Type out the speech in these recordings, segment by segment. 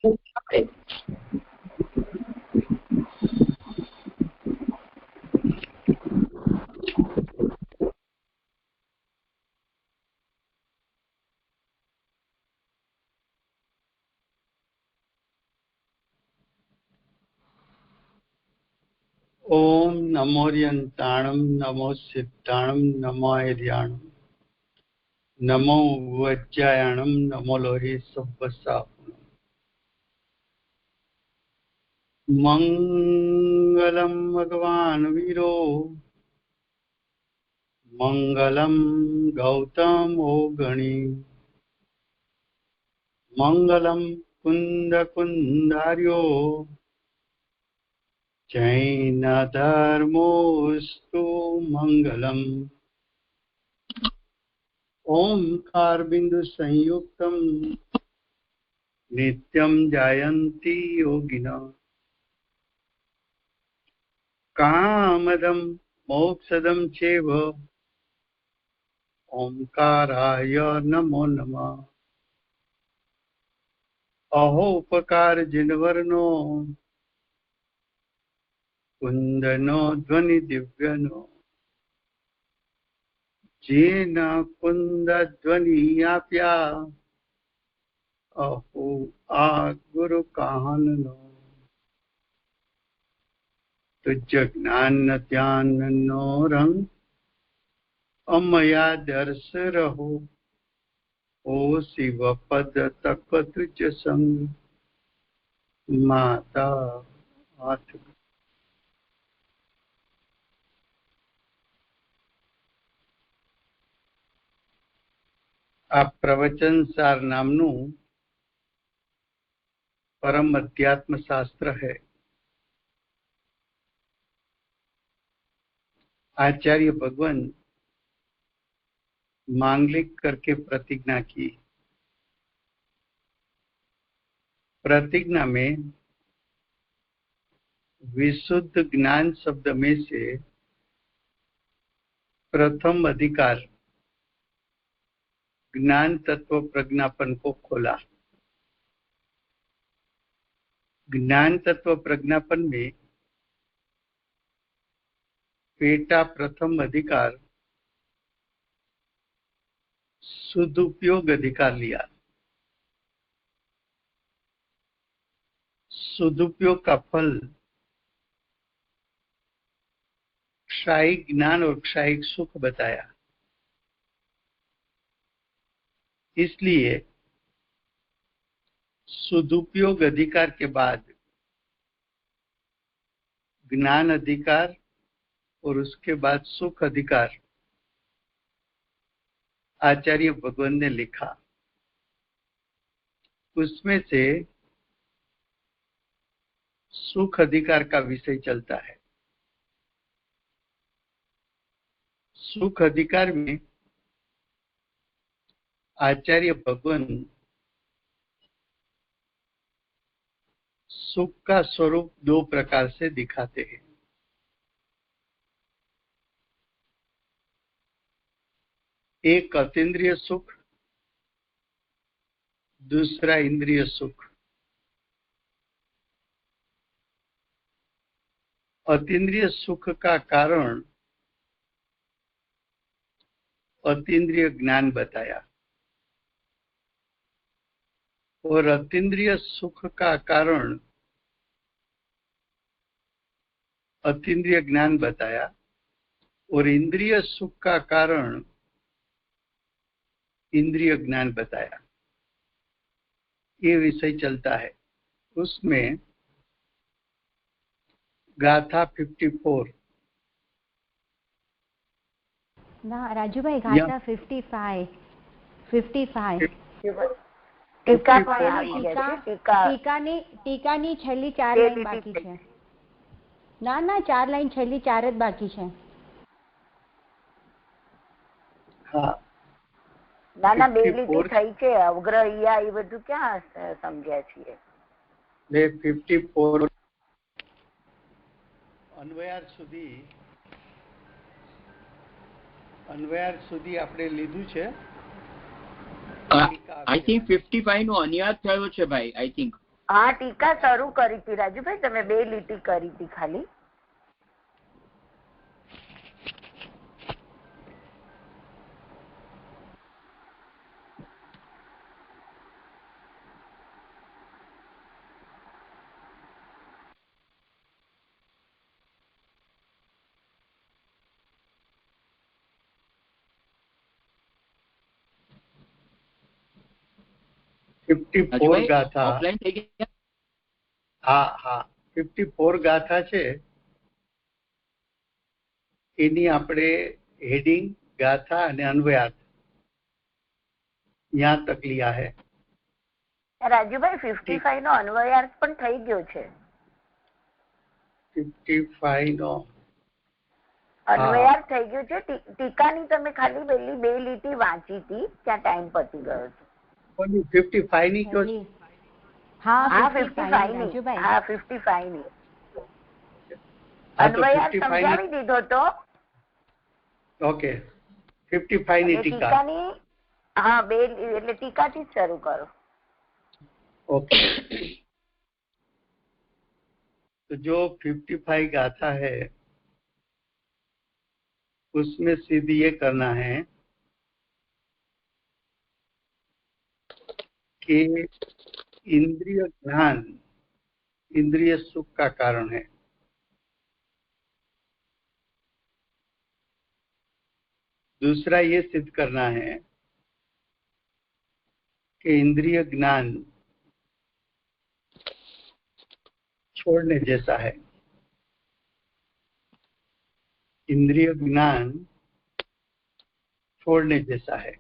ओम नमोर्यन्ताणं नमो सिद्धाणं नमो हर्याणं नमो वज्रायणं नमो लोहे सब्बसापनं मंगलम भगवान वीरो मंगलम गौतमो गणी मंगलम कुंद कुंदार्यो जैन धर्मोस्तु मंगलम ओंकार बिंदु संयुक्तम नित्यं जायन्ति योगिनः कामदं मोक्षदं चैव ओंकाराय नमो नमः अहोपकार जिनवर्णो कुंदनो ध्वनि दिव्यनो जेन कुंद ध्वनि आप्या अहो आ गुरु काहनो तुझ ज्ञान ध्यान नो रंग अमया दर्श रहो ओ शिव पद तक तुझ संग माता हाथ। आ प्रवचन सार नामनु परम अध्यात्म शास्त्र है। आचार्य भगवान मांगलिक करके प्रतिज्ञा की। प्रतिज्ञा में विशुद्ध ज्ञान शब्द में से प्रथम अधिकार ज्ञान तत्व प्रज्ञापन को खोला। ज्ञान तत्व प्रज्ञापन में पेटा प्रथम अधिकार सदुपयोग अधिकार लिया। सदुपयोग का फल क्षायिक ज्ञान और क्षायिक सुख बताया। इसलिए सदुपयोग अधिकार के बाद ज्ञान अधिकार और उसके बाद सुख अधिकार आचार्य भगवान ने लिखा। उसमें से सुख अधिकार का विषय चलता है। सुख अधिकार में आचार्य भगवान सुख का स्वरूप दो प्रकार से दिखाते हैं। एक अतीन्द्रिय सुख, दूसरा इंद्रिय सुख। अतीन्द्रिय सुख का कारण अतीन्द्रिय ज्ञान बताया और अतीन्द्रिय सुख का कारण अतीन्द्रिय ज्ञान बताया और इंद्रिय सुख का कारण इंद्रिय ज्ञान बताया। ये विषय चलता है। उसमें गाथा 54 ना राजू भाई गाथा 55 ટીકાની છેલ્લી 4 લાઈન બાકી છે। ના 4 લાઈન છેલ્લી 4 જ બાકી છે। હા ના બે લીટી થઈ છે। અવગ્રહ્યા એ બધું ક્યાં સમજ્યા છીએ? 54 અન્વયાર સુધી આપણે લીધું છે। I think 55 નો અન્વયાર થયો છે ભાઈ। I think हाँ टीका શરૂ કરી હતી રાજુભાઈ, તમે 2 લીટી કરી હતી ખાલી. ગાથા ઓફલાઈન થઈ ગયા. હા હા 54 ગાથા છે, એની આપણે हेडिंग गाथा અને अन्वयार्थ यहाँ तक लिया है. રાજુભાઈ 55 નો અન્વયાર્થ પણ થઈ ગયો છે. 55 નો અન્વયાર્થ થઈ ગયો છે. ટીકાની તમે ખાલી પહેલી 2 લીટી વાંચી હતી, ત્યાં ટાઈમ પતી ગયો હતો. 55 ની કયો? हाँ हाँ 55 55 राजू भाई. हाँ 55 ની हाँ, तो અન્વયાર્થ 55 સમજાવી દીધો તો. ઓકે 55 ની ટીકા. ટીકાની હા 2 એટલે ટીકાથી જ શરૂ કરો. ओके तो जो 55 गाथा है उसमें सिद्ध ये करना है कि इंद्रिय ज्ञान इंद्रिय सुख का कारण है. दूसरा ये सिद्ध करना है कि इंद्रिय ज्ञान छोड़ने जैसा है. इंद्रिय ज्ञान छोड़ने जैसा है,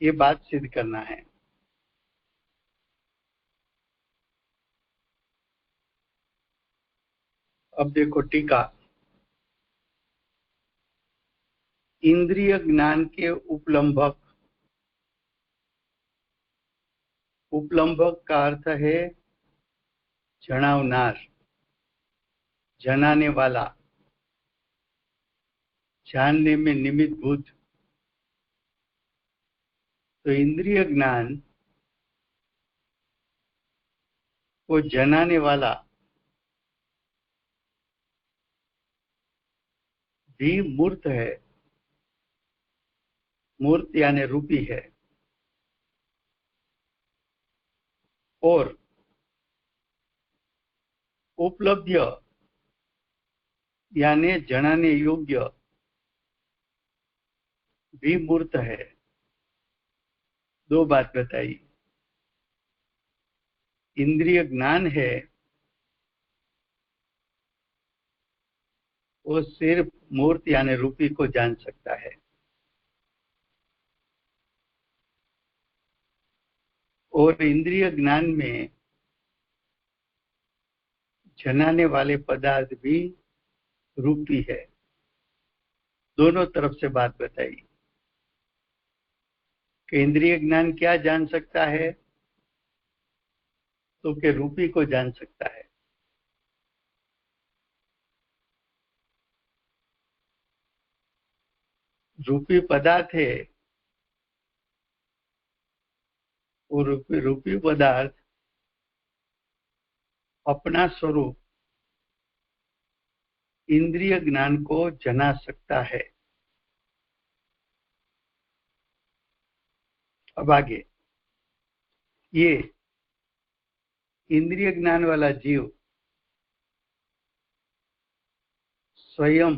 ये बात सिद्ध करना है. अब देखो टीका. इंद्रिय ज्ञान के उपलंबक, उपलंबक का अर्थ है जनावनार, जनाने वाला, जानने में निमित्त भूत. तो इंद्रिय ज्ञान को जनाने वाला भी मूर्त है, मूर्त यानी रूपी है, और उपलब्ध यानी जनाने योग्य भी मूर्त है. 2 बात बताई. इंद्रिय ज्ञान है वो सिर्फ मूर्त यानी रूपी को जान सकता है, और इंद्रिय ज्ञान में जनाने वाले पदार्थ भी रूपी है. दोनों तरफ से बात बताई कि इंद्रिय ज्ञान क्या जान सकता है, तो के रूपी को जान सकता है. रूपी पदार्थ है, वो रूपी पदार्थ अपना स्वरूप इंद्रिय ज्ञान को जना सकता है. अब आगे, ये इंद्रिय ज्ञान वाला जीव स्वयं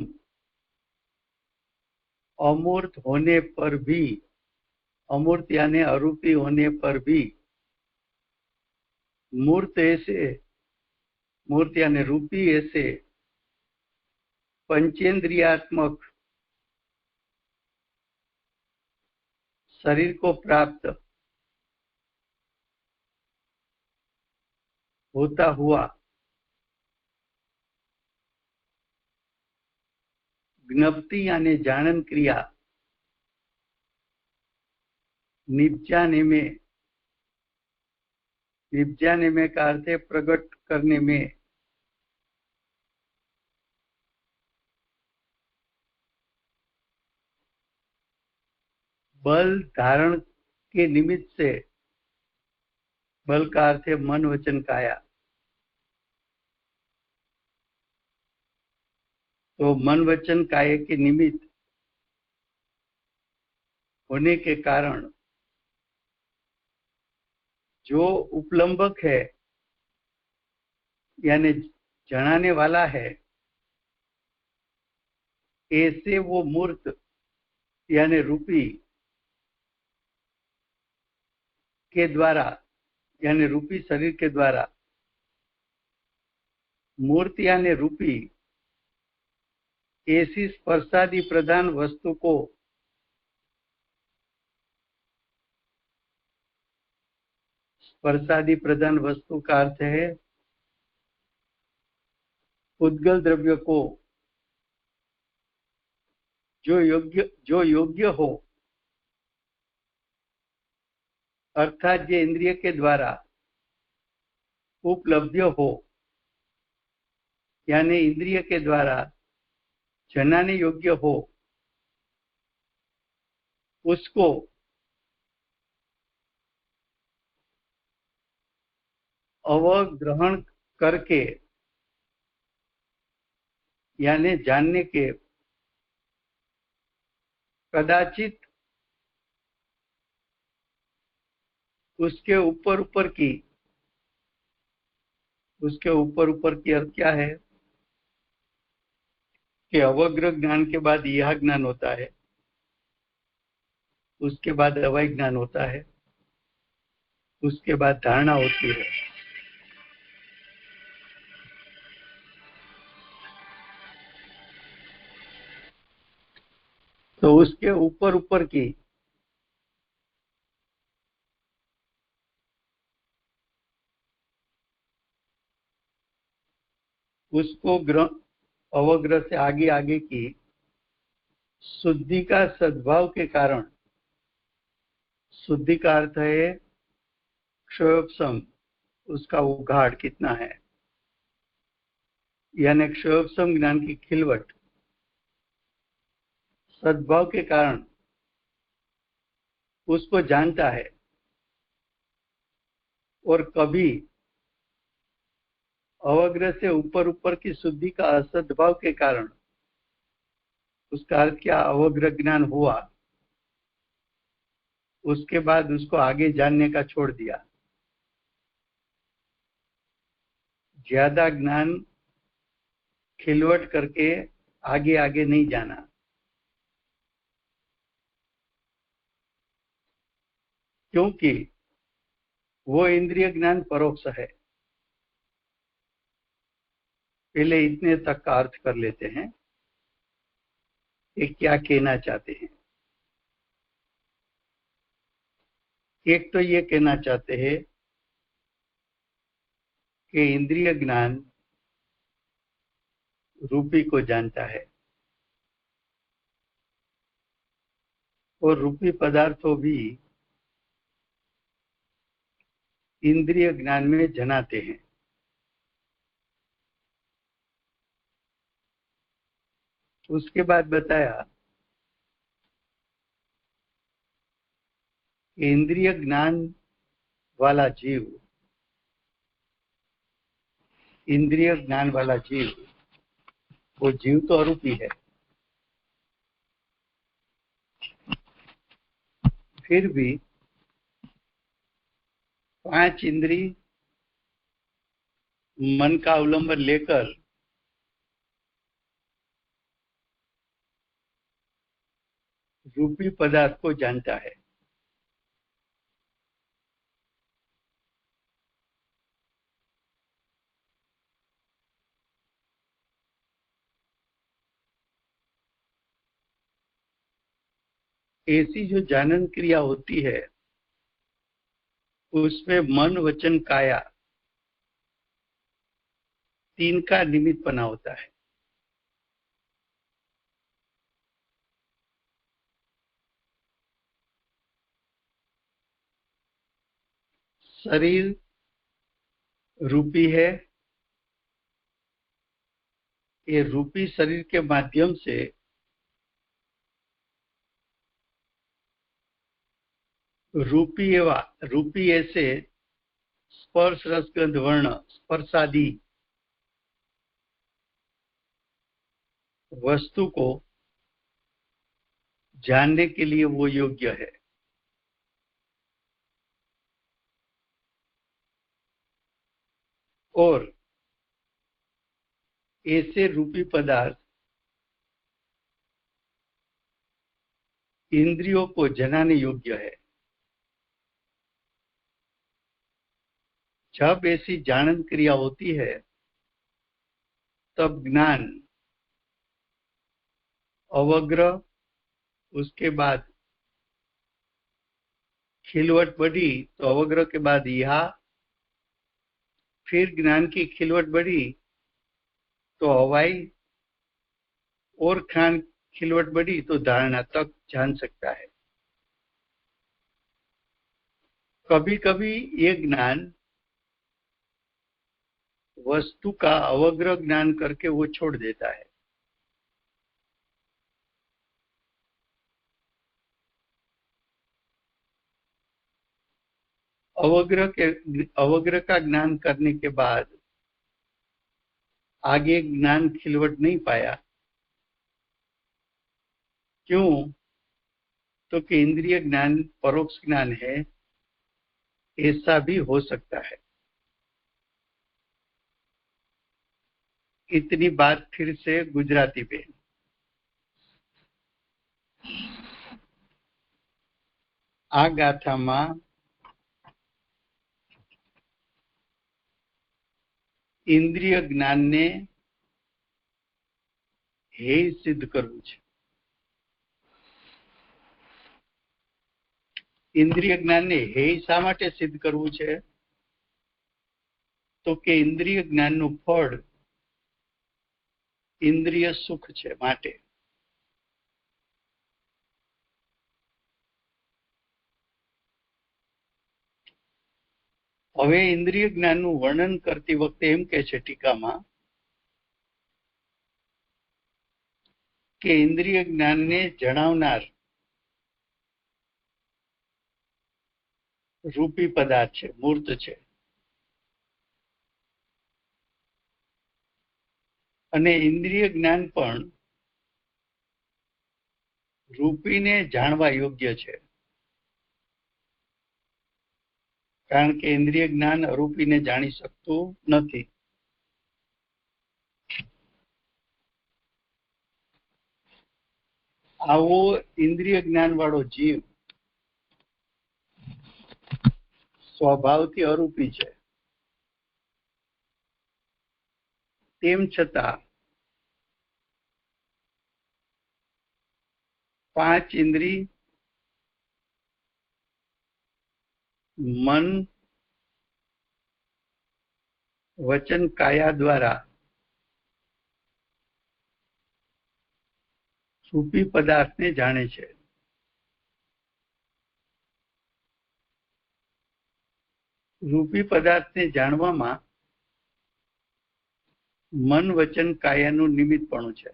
अमूर्त होने पर भी, अमूर्त यानी अरूपी होने पर भी, मूर्त ऐसे, मूर्त यानी रूपी ऐसे पंचेंद्रियात्मक शरीर को प्राप्त होता हुआ ज्ञप्ति यानी जानन क्रिया निपजाने में का अर्थ है प्रकट करने में बल धारण के निमित्त से बल का अर्थ है मन वचन काया। तो मन वचन काया के निमित्त होने के कारण जो उपलंबक है यानी जनाने वाला है, ऐसे वो मूर्त यानी रूपी के द्वारा यानी रूपी शरीर के द्वारा मूर्त यानी रूपी ऐसी स्पर्शादि प्रधान वस्तु को स्पर्शादि प्रधान वस्तु का अर्थ है उद्गल द्रव्य को जो योग्य हो, अर्थात जो इंद्रिय के द्वारा उपलब्ध हो यानी इंद्रिय के द्वारा जनाने योग्य हो, उसको अवग्रहण करके यानी जानने के कदाचित उसके ऊपर ऊपर की अर्थ क्या है कि अवग्रह ज्ञान के बाद यह ज्ञान होता है, उसके बाद अवय ज्ञान होता है, उसके बाद धारणा होती है। तो उसके ऊपर की उसको अवग्रह से आगे की शुद्धि का सद्भाव के कारण, शुद्धि का अर्थ है क्षयोपशम, उसका उघाड़ कितना है यानी क्षयोपशम ज्ञान की खिलवट, सद्भाव के कारण उसको जानता है। और कभी अवग्रह से ऊपर की शुद्धि का असद्भाव के कारण उसका अर्थ क्या अवग्रह ज्ञान हुआ, उसके बाद उसको आगे जानने का छोड़ दिया। ज्यादा ज्ञान खिलवट करके आगे नहीं जाना। क्योंकि वो इंद्रिय ज्ञान परोक्ष है। पहले इतने तक का अर्थ कर लेते हैं कि क्या कहना चाहते हैं। एक तो ये कहना चाहते हैं कि इंद्रिय ज्ञान रूपी को जानता है और रूपी पदार्थों भी इंद्रिय ज्ञान में जनाते हैं। उसके बाद बताया कि इंद्रिय ज्ञान वाला जीव, इंद्रिय ज्ञान वाला जीव, वो जीव तो अरूपी है, फिर भी 5 इंद्रिय मन का अवलंबन लेकर रूपी पदार्थ को जानता है। ऐसी जो जानन क्रिया होती है उसमें मन वचन काया 3 का निमित्त बना होता है। शरीर रूपी है, ये रूपी शरीर के माध्यम से रूपी ऐसे स्पर्श रसगंध वर्ण स्पर्शादि वस्तु को जानने के लिए वो योग्य है। और ऐसे रूपी पदार्थ इंद्रियों को जनाने योग्य है। जब ऐसी जानन क्रिया होती है तब ज्ञान अवग्रह, उसके बाद खिलवट बढ़ी तो अवग्रह के बाद यहा, फिर ज्ञान की खिलवट बढ़ी तो अवाई, और खान खिलवट बढ़ी तो धारणा तक जान सकता है। कभी कभी ये ज्ञान वस्तु का अवग्रह ज्ञान करके वो छोड़ देता है। अवग्रह का ज्ञान करने के बाद आगे ज्ञान खिलवट नहीं पाया। क्यों? तो कि इंद्रिय ज्ञान परोक्ष ज्ञान है, ऐसा भी हो सकता है। इतनी बात फिर से गुजराती पे। आ गाथाમાં इंद्रिय ज्ञान ने हेय सिद्ध करવું છે। इंद्रिय ज्ञान ने हेय શા માટે સિદ્ધ કરવું છે? તો કે इंद्रिय ज्ञान નું ફળ इंद्रिय सुख છે માટે। હવે इंद्रिय ज्ञान નું વર્ણન કરતી વખતે એમ કહે છે ટીકામાં કે इंद्रिय ज्ञान ने જણાવનાર रूपी पदार्थ છે, मूर्त છે, અને इंद्रिय ज्ञान पण रूपीने જાણવા યોગ્ય છે। કારણ કે इंद्रिय ज्ञान अरूपीने जाणी શકતું નથી। આવો इंद्रिय ज्ञान वाળો जीव स्वभावથી अरूपी છે। તેમ છતાં पांच इंद्रिय मन वचन काया द्वारा रूपी पदार्थ ने जाने छे। रूपी पदार्थ ने जाणवामां मन वचन कायानुं निमित्तपणुं छे।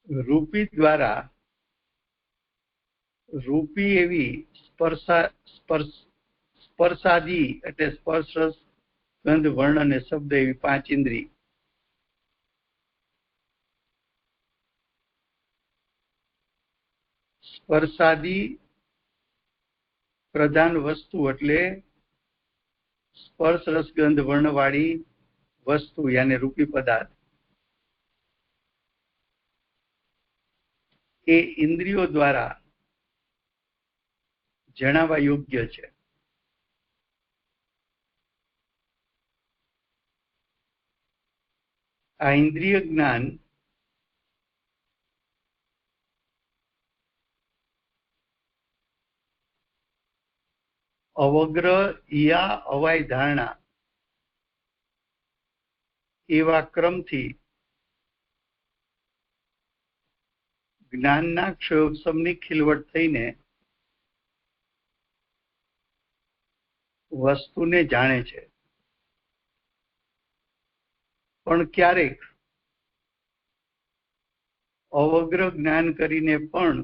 रूपी द्वारा रूपी एवी स्पर्शादि एटले स्पर्श रस गंध वर्ण अने शब्द एवी पांच इंद्रिय स्पर्शादि प्रधान वस्तु एटले स्पर्श रस गंध वर्ण वाली वस्तु यानी रूपी पदार्थ ए इंद्रियों द्वारा जणावा योग्य छे। आ इंद्रिय ज्ञान अवग्रह या अवाय धारणा एवा क्रमथी ज्ञानना क्षयोपशमनी खिलवट थईने वस्तुने जाणे छे। पण પણ ક્યારેક અવગ્ર જ્ઞાન કરીને પણ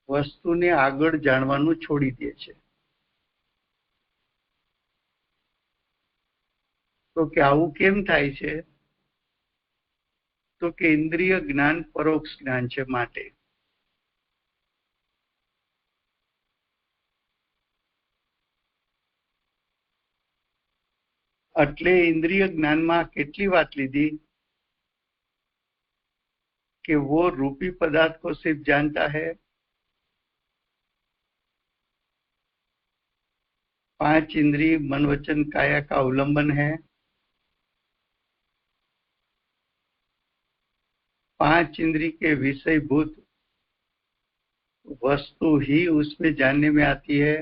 વસ્તુને આગળ જાણવાનું છોડી દે છે. તો કે આવું કેમ થાય છે? તો કે ઇન્દ્રિય જ્ઞાન પરોક્ષ જ્ઞાન છે માટે. એટલે इंद्रिय ज्ञान में કેટલી વાત લીધી कि वो रूपी पदार्थ को सिर्फ जानता है, 5 इंद्रिय मन वचन काया का अवलंबन है, 5 इंद्रिय के विषयभूत वस्तु ही उसमें जानने में आती है.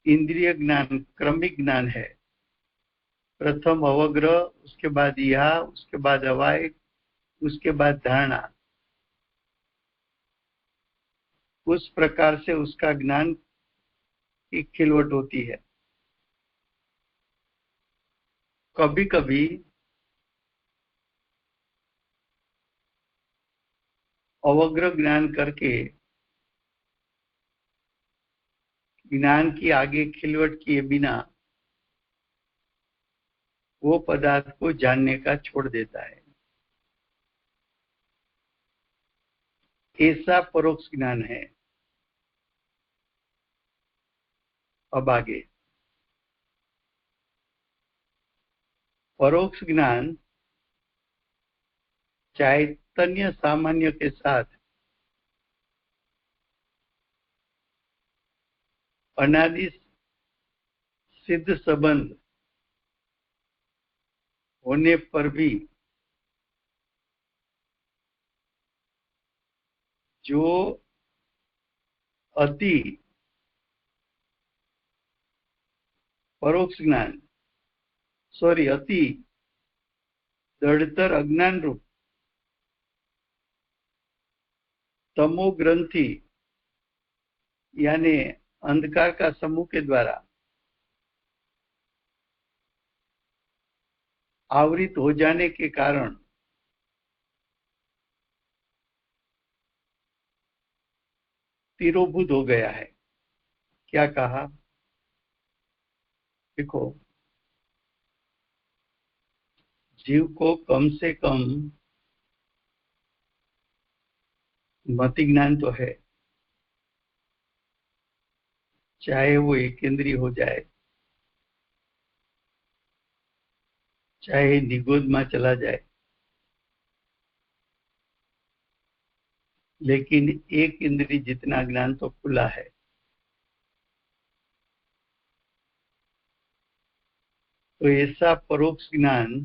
इंद्रिय ज्ञान क्रमिक ज्ञान है. प्रथम अवग्रह, उसके बाद यह, उसके बाद अवाय, उसके बाद धारणा. उस प्रकार से उसका ज्ञान की खिलवट होती है. कभी कभी अवग्रह ज्ञान करके ज्ञान की आगे खिलवट किए बिना वो पदार्थ को जानने का छोड़ देता है. ऐसा परोक्ष ज्ञान है. अब आगे परोक्ष ज्ञान चैतन्य सामान्य के साथ अनादि सिद्ध संबंध होने पर भी जो अति परोक्ष ज्ञान अति दृढ़तर अज्ञान रूप तमो ग्रंथि यानी अंधकार का समूह के द्वारा आवृत हो जाने के कारण तिरोभूत हो गया है. क्या कहा? देखो, जीव को कम से कम मति ज्ञान तो है, चाहे वो एक इंद्रिय हो जाए, चाहे निगोद में चला जाए, लेकिन एक इंद्रिय जितना ज्ञान तो खुला है. तो ऐसा परोक्ष ज्ञान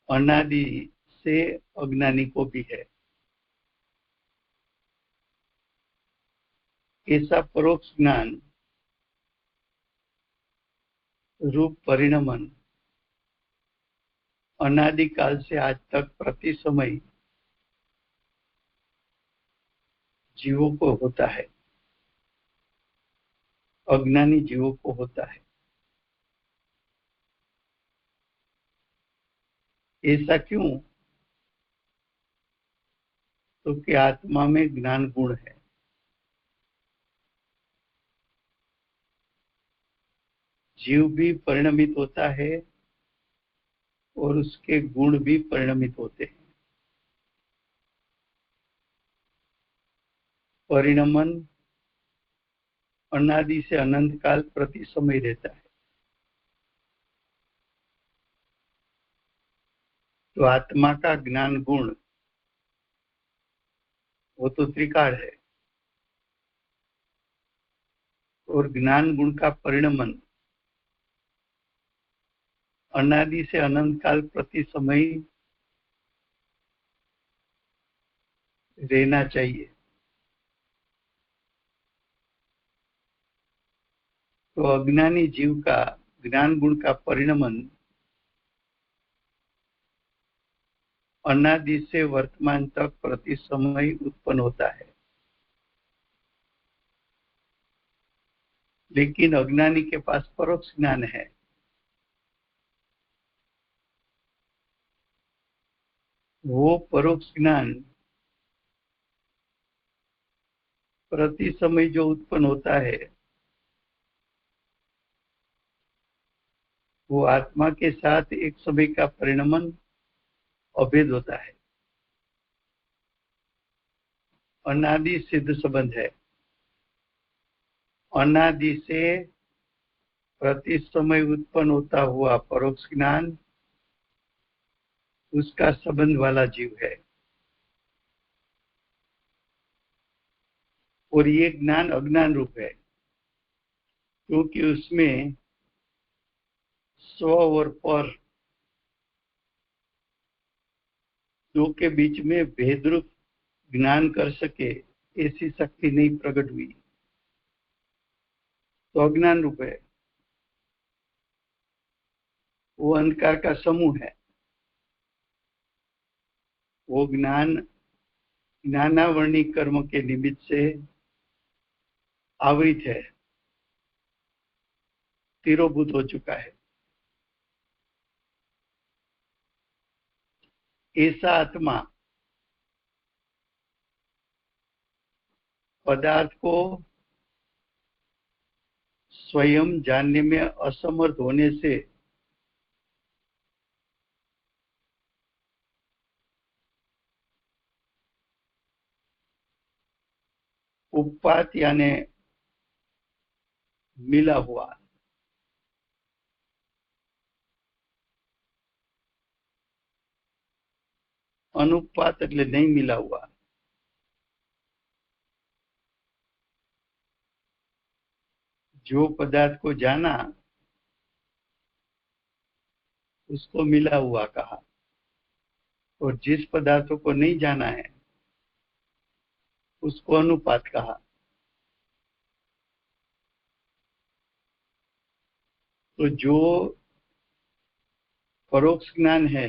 अनादि से अज्ञानी को भी है. ऐसा परोक्ष ज्ञान रूप परिणमन अनादिकाल से आज तक प्रति समय जीवों को होता है, अज्ञानी जीवों को होता है. ऐसा क्यों? तो कि आत्मा में ज्ञान गुण है. जीव भी परिणमित होता है और उसके गुण भी परिणमित होते हैं. परिणमन अनादि से अनंत काल प्रति समय रहता है. तो आत्मा का ज्ञान गुण वो तो त्रिकाल है, और ज्ञान गुण का परिणमन अनादि से अनंत काल प्रति समय रहना चाहिए. तो अज्ञानी जीव का ज्ञान गुण का परिणमन अनादि से वर्तमान तक प्रति समय उत्पन्न होता है. लेकिन अज्ञानी के पास परोक्ष ज्ञान है। वो परोक्ष ज्ञान प्रति समय जो उत्पन्न होता है वो आत्मा के साथ एक समय का परिणमन अभेद होता है, अनादि सिद्ध संबंध है। अनादि से प्रति समय उत्पन्न होता हुआ परोक्ष ज्ञान उसका संबंध वाला जीव है, और ये ज्ञान अज्ञान रूप है, क्योंकि उसमें स्व और पर दो के बीच में भेद रूप ज्ञान कर सके ऐसी शक्ति नहीं प्रकट हुई, तो अज्ञान रूप है। वो अंधकार का समूह है। वो ज्ञान ज्ञानावर्णी कर्म के निमित्त से आवृत है, तिरोभूत हो चुका है। ऐसा आत्मा पदार्थ को स्वयं जानने में असमर्थ होने से उपपात यानी मिला हुआ, अनुपात એટલે नहीं मिला हुआ, जो पदार्थ को जाना उसको मिला हुआ कहा, और जिस पदार्थों को नहीं जाना है उसको अनुपात कहा। तो जो परोक्ष ज्ञान है,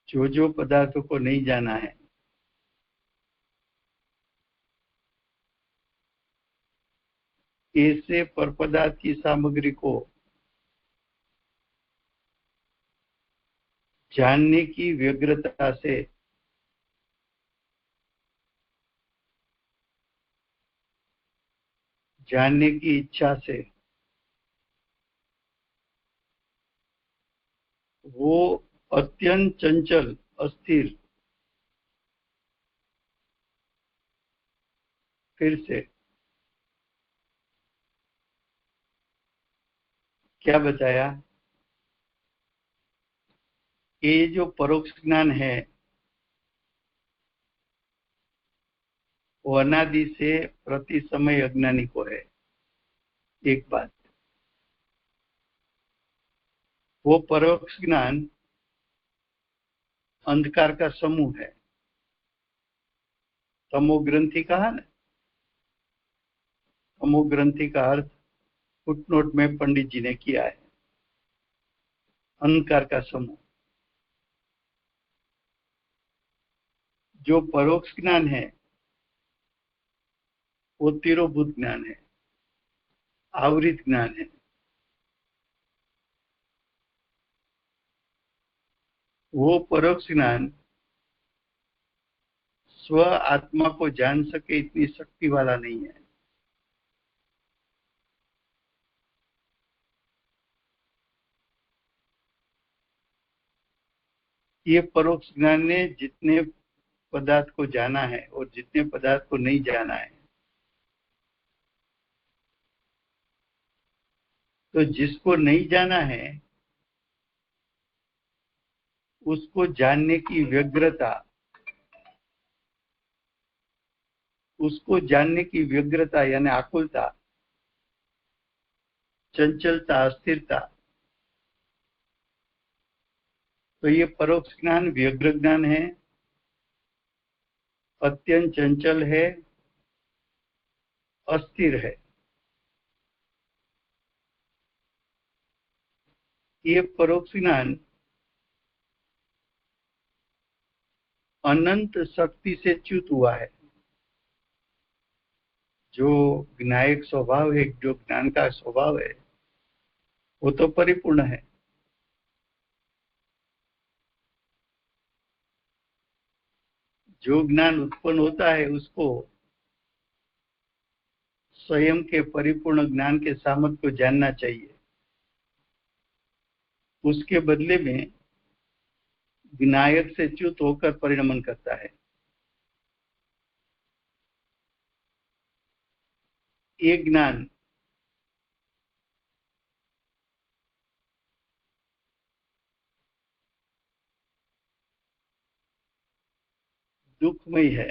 जो पदार्थों को नहीं जाना है, ऐसे पर पदार्थ की सामग्री को जानने की व्यग्रता से जानने की इच्छा से वो अत्यंत चंचल अस्थिर, फिर से क्या बताया, ये जो परोक्ष ज्ञान है वो अनादि से प्रति समय अज्ञानी को है। एक बात, वो परोक्ष ज्ञान अंधकार का समूह है। तमो ग्रंथि कहा ना, तमो ग्रंथि का अर्थ फुटनोट में पंडित जी ने किया है, अंधकार का समूह। जो परोक्ष ज्ञान है वो तिरोभूत ज्ञान है, आवृत ज्ञान है। वो परोक्ष ज्ञान स्व आत्मा को जान सके इतनी शक्ति वाला नहीं है। ये परोक्ष ज्ञान ने जितने पदार्थ को जाना है और जितने पदार्थ को नहीं जाना है, तो जिसको नहीं जाना है उसको जानने की व्यग्रता, उसको जानने की व्यग्रता यानी आकुलता, चंचलता, अस्थिरता, तो ये परोक्ष ज्ञान व्यग्र ज्ञान है, अत्यंत चंचल है, अस्थिर है। ये परोक्ष ज्ञान अनंत शक्ति से च्युत हुआ है। जो ज्ञायक स्वभाव है, जो ज्ञान का स्वभाव है, वो तो परिपूर्ण है। जो ज्ञान उत्पन्न होता है उसको स्वयं के परिपूर्ण ज्ञान के सामर्थ्य को जानना चाहिए। उसके बदले में ज्ञायक से च्युत होकर परिणमन करता है। ये ज्ञान दुखमय है।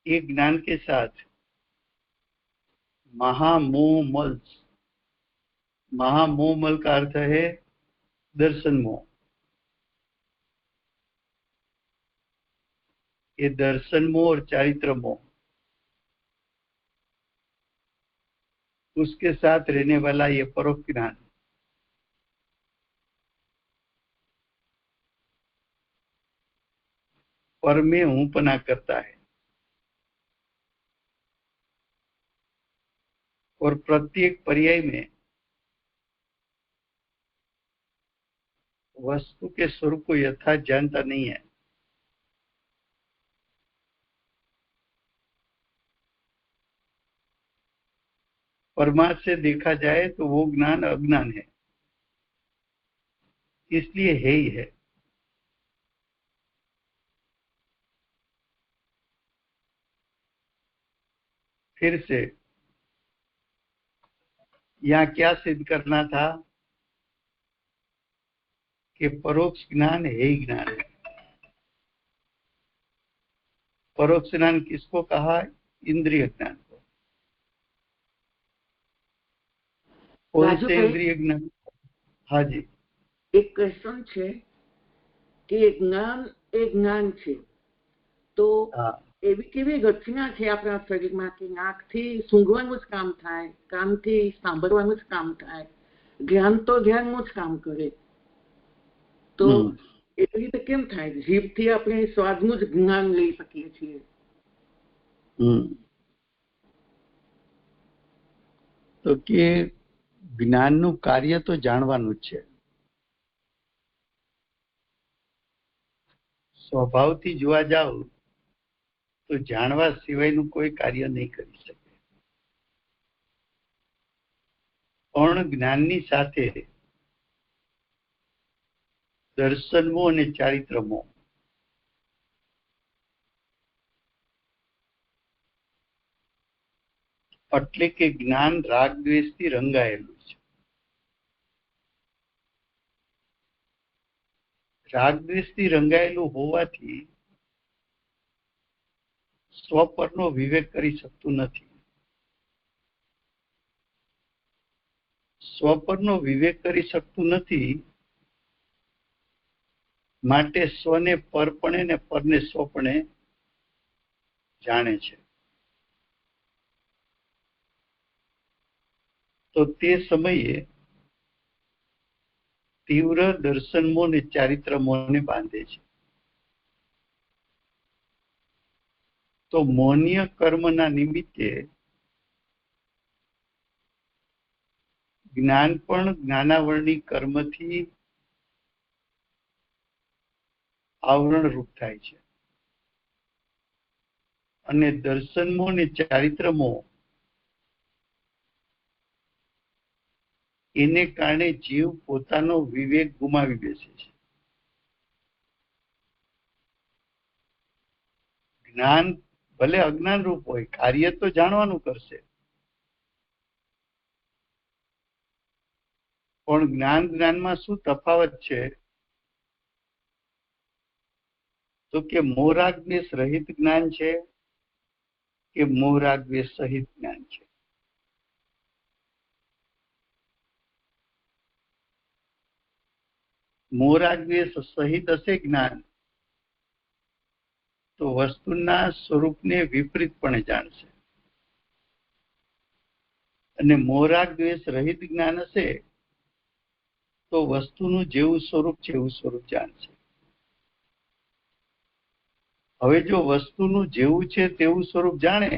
ये ज्ञान के साथ महामोहमल, महामोहमल का अर्थ है दर्शन मोह। ये दर्शन मोह और चारित्र मोह, उसके साथ रहने वाला ये परोक्ष ज्ञान पर में हूंपना करता है और प्रत्येक पर्याय में वस्तु के स्वरूप को यथार्थ जानता नहीं है। परमार्थ से देखा जाए तो वो ज्ञान अज्ञान है, इसलिए है ही है। फिर से यहाँ क्या सिद्ध करना था कि परोक्ष ज्ञान है ही ज्ञान है। परोक्ष ज्ञान किसको कहा? इंद्रिय ज्ञान को। कौन से इंद्रिय ज्ञान? हाँ जी, एक क्वेश्चन છે કે જ્ઞાન છે તો એવી કેવી રચના છે આપણા શરીરમાં કે નાકથી સૂંઘવાનું જ કામ થાય, કાનથી સાંભળવાનું જ કામ થાય, ધ્યાન તો ધ્યાનનું જ કામ કરે, તો એવી રીતે કેમ થાય? જીભથી આપણે સ્વાદનું જ જ્ઞાન લઈ શકીએ છીએ. તો કે જ્ઞાનનું કાર્ય તો જાણવાનું જ છે. સ્વભાવથી જોવા જાવ તો જાણવા સિવાયનું કોઈ કાર્ય નહીં કરી શકે. પણ જ્ઞાનની સાથે દર્શનમો અને ચારિત્રમો એટલે કે જ્ઞાન રાગ દ્વેષથી રંગાયેલું છે. રાગ દ્વેષથી રંગાયેલું હોવાથી સ્વપરનો વિવેક કરી શકતું નથી. સ્વપરનો વિવેક કરી શકતું નથી, માટે સ્વને પરપણે ને પરને સ્વપણે જાણે છે. તો તે સમયે તીવ્ર દર્શનમો ને ચારિત્રમોને બાંધે છે. તો મૌન્ય કર્મના નિમિત્તે જ્ઞાન પણ જ્ઞાનાવરણી કર્મથી આવરણ રૂપ થાય છે. અને દર્શનમો ને ચારિત્રમો એને કારણે જીવ પોતાનો વિવેક ગુમાવી બેસે છે. જ્ઞાન ભલે અજ્ઞાન રૂપ હોય, કાર્ય તો જાણવાનું કરશે, પણ જ્ઞાનમાં શું તફાવત છે? તો કે મોહરાગદ્વેષ રહિત જ્ઞાન છે કે મોહરાગદ્વેષ સહિત જ્ઞાન છે. મોહરાગદ્વેષ સહિત હશે જ્ઞાન તો વસ્તુના સ્વરૂપને વિપરીતપણે જાણશે. અને મોહરાગ દ્વેષ રહિત જ્ઞાન હશે તો વસ્તુનું જેવું સ્વરૂપ છે એવું સ્વરૂપ જાણશે. હવે જો વસ્તુનું જેવું છે તેવું સ્વરૂપ જાણે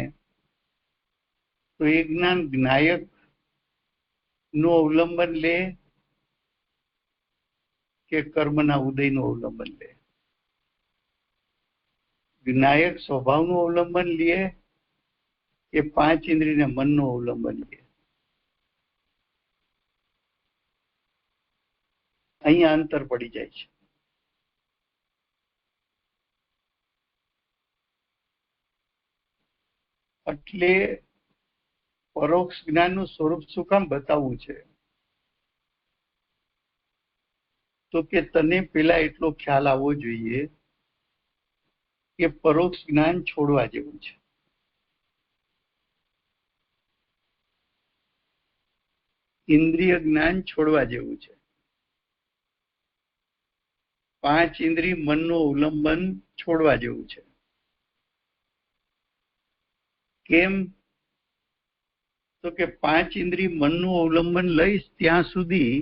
તો એ જ્ઞાન જ્ઞાયક નું અવલંબન લે કે કર્મના ઉદયનું અવલંબન લે? જ્ઞાયક સ્વભાવનું અવલંબન લે કે પાંચ ઇન્દ્રિયને મનનું અવલંબન લે? અહીંયા અંતર પડી જાય છે. એટલે પરોક્ષ જ્ઞાનનું સ્વરૂપ શું કામ બતાવવું છે? તો કે તને પેલા એટલો ખ્યાલ આવવો જોઈએ કે પરોક્ષ જ્ઞાન છોડવા જેવું છે. ઇન્દ્રિય જ્ઞાન છોડવા જેવું છે. પાંચ ઇન્દ્રિય મનનું અવલંબન છોડવા જેવું છે. કેમ? તો કે પાંચ ઇન્દ્રિય મનનું અવલંબન લઈશ ત્યાં સુધી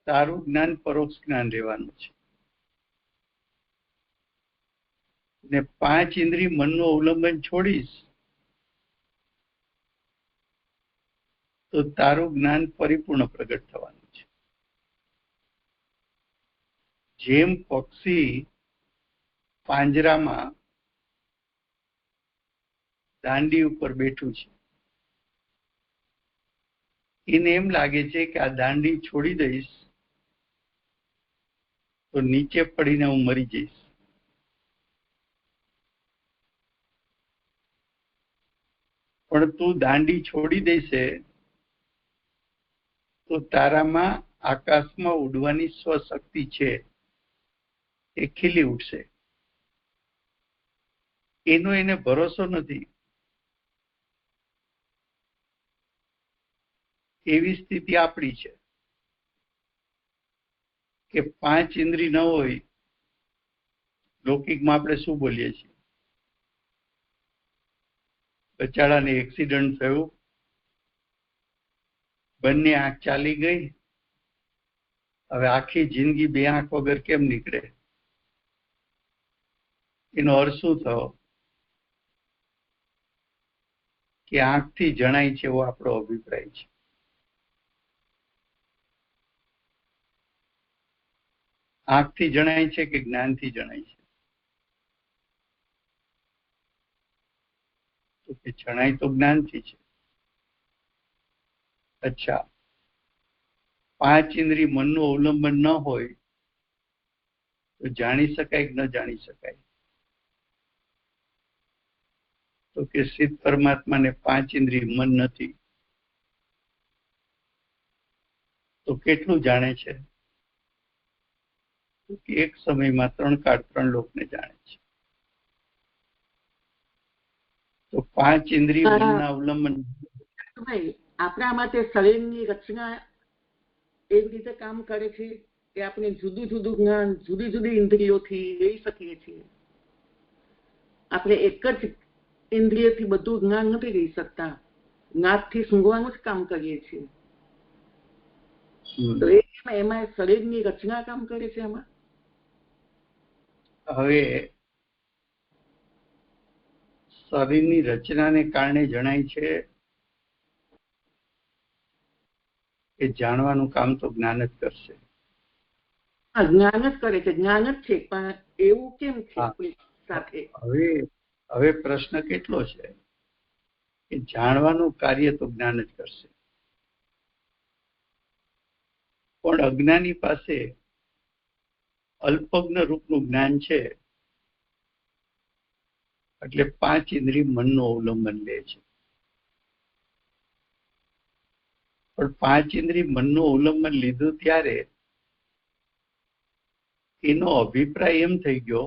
તારું જ્ઞાન પરોક્ષ જ્ઞાન રહેવાનું છે. ને પાંચ ઇન્દ્રિય મનનું અવલંબન છોડીશ તો તારું જ્ઞાન પરિપૂર્ણ પ્રગટ થવાનું છે. જેમ પક્ષી પાંજરામાં દાંડી ઉપર બેઠું છે, એને એમ લાગે છે કે આ દાંડી છોડી દઈશ તો નીચે પડીને હું મરી જઈશ. પણ તું દાંડી છોડી દેશે તો તારામાં આકાશમાં ઉડવાની સ્વશક્તિ છે, એ ખીલી ઉઠશે. એનો એને ભરોસો નથી. એવી સ્થિતિ આપણી છે કે પાંચ ઇન્દ્રિય ન હોય. લૌકિકમાં આપણે શું બોલીએ છીએ? બચાડાને એક્સિડન્ટ થયું, બંને આંખ ચાલી ગઈ, હવે આખી જિંદગી બે આંખ વગર કેમ નીકળે? એનો અર્થ શું થયો? કે આંખથી જણાય છે એવો આપણો અભિપ્રાય છે. આંખથી જણાય છે કે જ્ઞાનથી જણાય છે? તો કે જણાય તો જ્ઞાનથી છે. અચ્છા, પાંચ ઇન્દ્રિય મનનું અવલંબન ન હોય તો જાણી શકાય કે ન જાણી શકાય? તો કે સિદ્ધ પરમાત્માને પાંચ ઇન્દ્રિય મન નથી તો કેટલું જાણે છે? તો કે એક સમયમાં ત્રણ કાળ ત્રણ લોકને જાણે છે. તો પાંચ ઇન્દ્રિય મનના અવલંબન આપણા માટે શરીરની રચના એવી રીતે કામ કરે છે કે આપણે જુદું જુદું જ્ઞાન જુદી જુદી ઇન્દ્રિયોથી લઈ શકીએ છીએ. આપણે એક જ ઇન્દ્રિયથી બધું જ્ઞાન નથી લઈ શકતા. નાકથી સૂંઘવાનું જ કામ કરીએ છીએ. તો એમાં શરીરની રચના કામ કરે છે. એમાં હવે શરીરની રચનાને કારણે જણાય છે કે જાણવાનું કામ તો જ્ઞાન જ કરશે. જ્ઞાન જ કરે છે, જ્ઞાન જ છે, પણ એવું કેમ છે સાથે? હવે પ્રશ્ન કેટલો છે કે જાણવાનું કાર્ય તો જ્ઞાન જ કરશે, પણ અજ્ઞાની પાસે અલ્પજ્ઞ રૂપનું જ્ઞાન છે એટલે પાંચ ઇન્દ્રિય મનનું અવલંબન લે છે. પણ પાંચ ઇન્દ્રિય મનનું અવલંબન લીધું ત્યારે એનો અભિપ્રાય એમ થઈ ગયો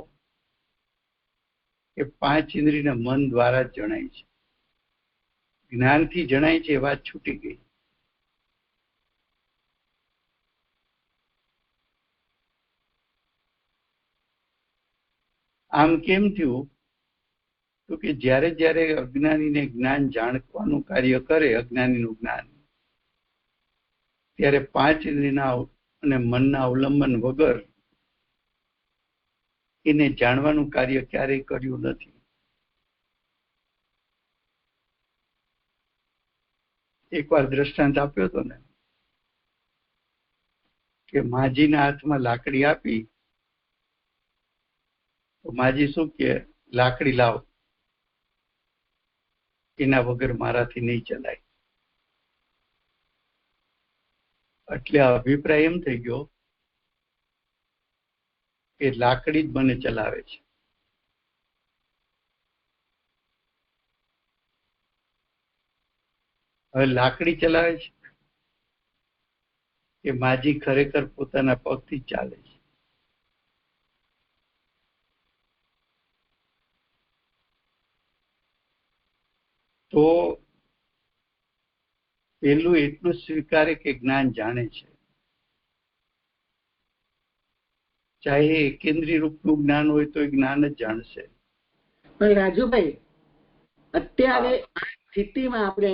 કે પાંચ ઇન્દ્રિયને મન દ્વારા જ જણાય છે, જ્ઞાનથી જણાય છે. એ વાત છૂટી ગઈ. આમ કેમ થયું? તો કે જ્યારે જ્યારે અજ્ઞાનીને જ્ઞાન જાણવાનું કાર્ય કરે, અજ્ઞાનીનું જ્ઞાન, ત્યારે પાંચ ઇન્દ્રિયના અને મનના અવલંબન વગર એને જાણવાનું કાર્ય ક્યારેય કર્યું નથી. એકવાર દ્રષ્ટાંત આપ્યો હતો ને કે માજીના હાથમાં લાકડી આપી તો માજી શું કે, લાકડી લાવ, એના વગર મારાથી નહીં ચલાય. એટલે અભિપ્રાય એમ થઈ ગયો કે લાકડી જ મને ચલાવે છે. હવે લાકડી ચલાવે છે કે માજી ખરેખર પોતાના પગથી જ ચાલે છે? તો પેલું એટલું સ્વીકારે કે જ્ઞાન જાણે છે, ચાહે એકેન્દ્રીય રૂપનું જ્ઞાન હોય તો એ જ્ઞાન જ જાણશે. પણ રાજુભાઈ, અત્યારે આ સ્થિતિમાં આપણે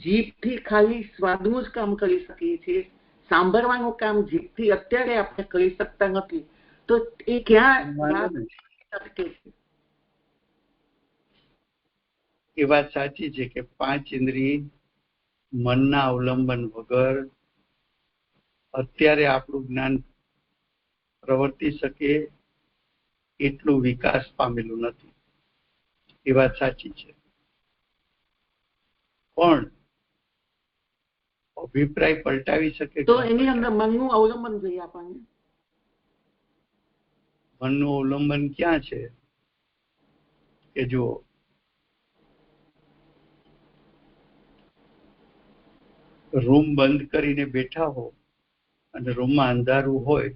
જીભથી ખાલી સ્વાદનું જ કામ કરી શકીએ છીએ, સાંભળવાનું કામ જીભથી અત્યારે આપણે કરી શકતા નથી. તો એ ક્યાં અટકે છે? એ વાત સાચી છે કે પાંચ ઇન્દ્રિય મનના અવલંબન વગર અત્યારે આપણું જ્ઞાન પ્રવર્તી શકે એટલું વિકાસ પામેલું નથી. એ વાત સાચી છે. પણ અભિપ્રાય પલટાવી શકે તો એની અંદર મનનું અવલંબન જોઈએ આપણને. મનનું અવલંબન ક્યાં છે કે જો રૂમ બંધ કરીને બેઠા હો અને રૂમમાં અંધારું હોય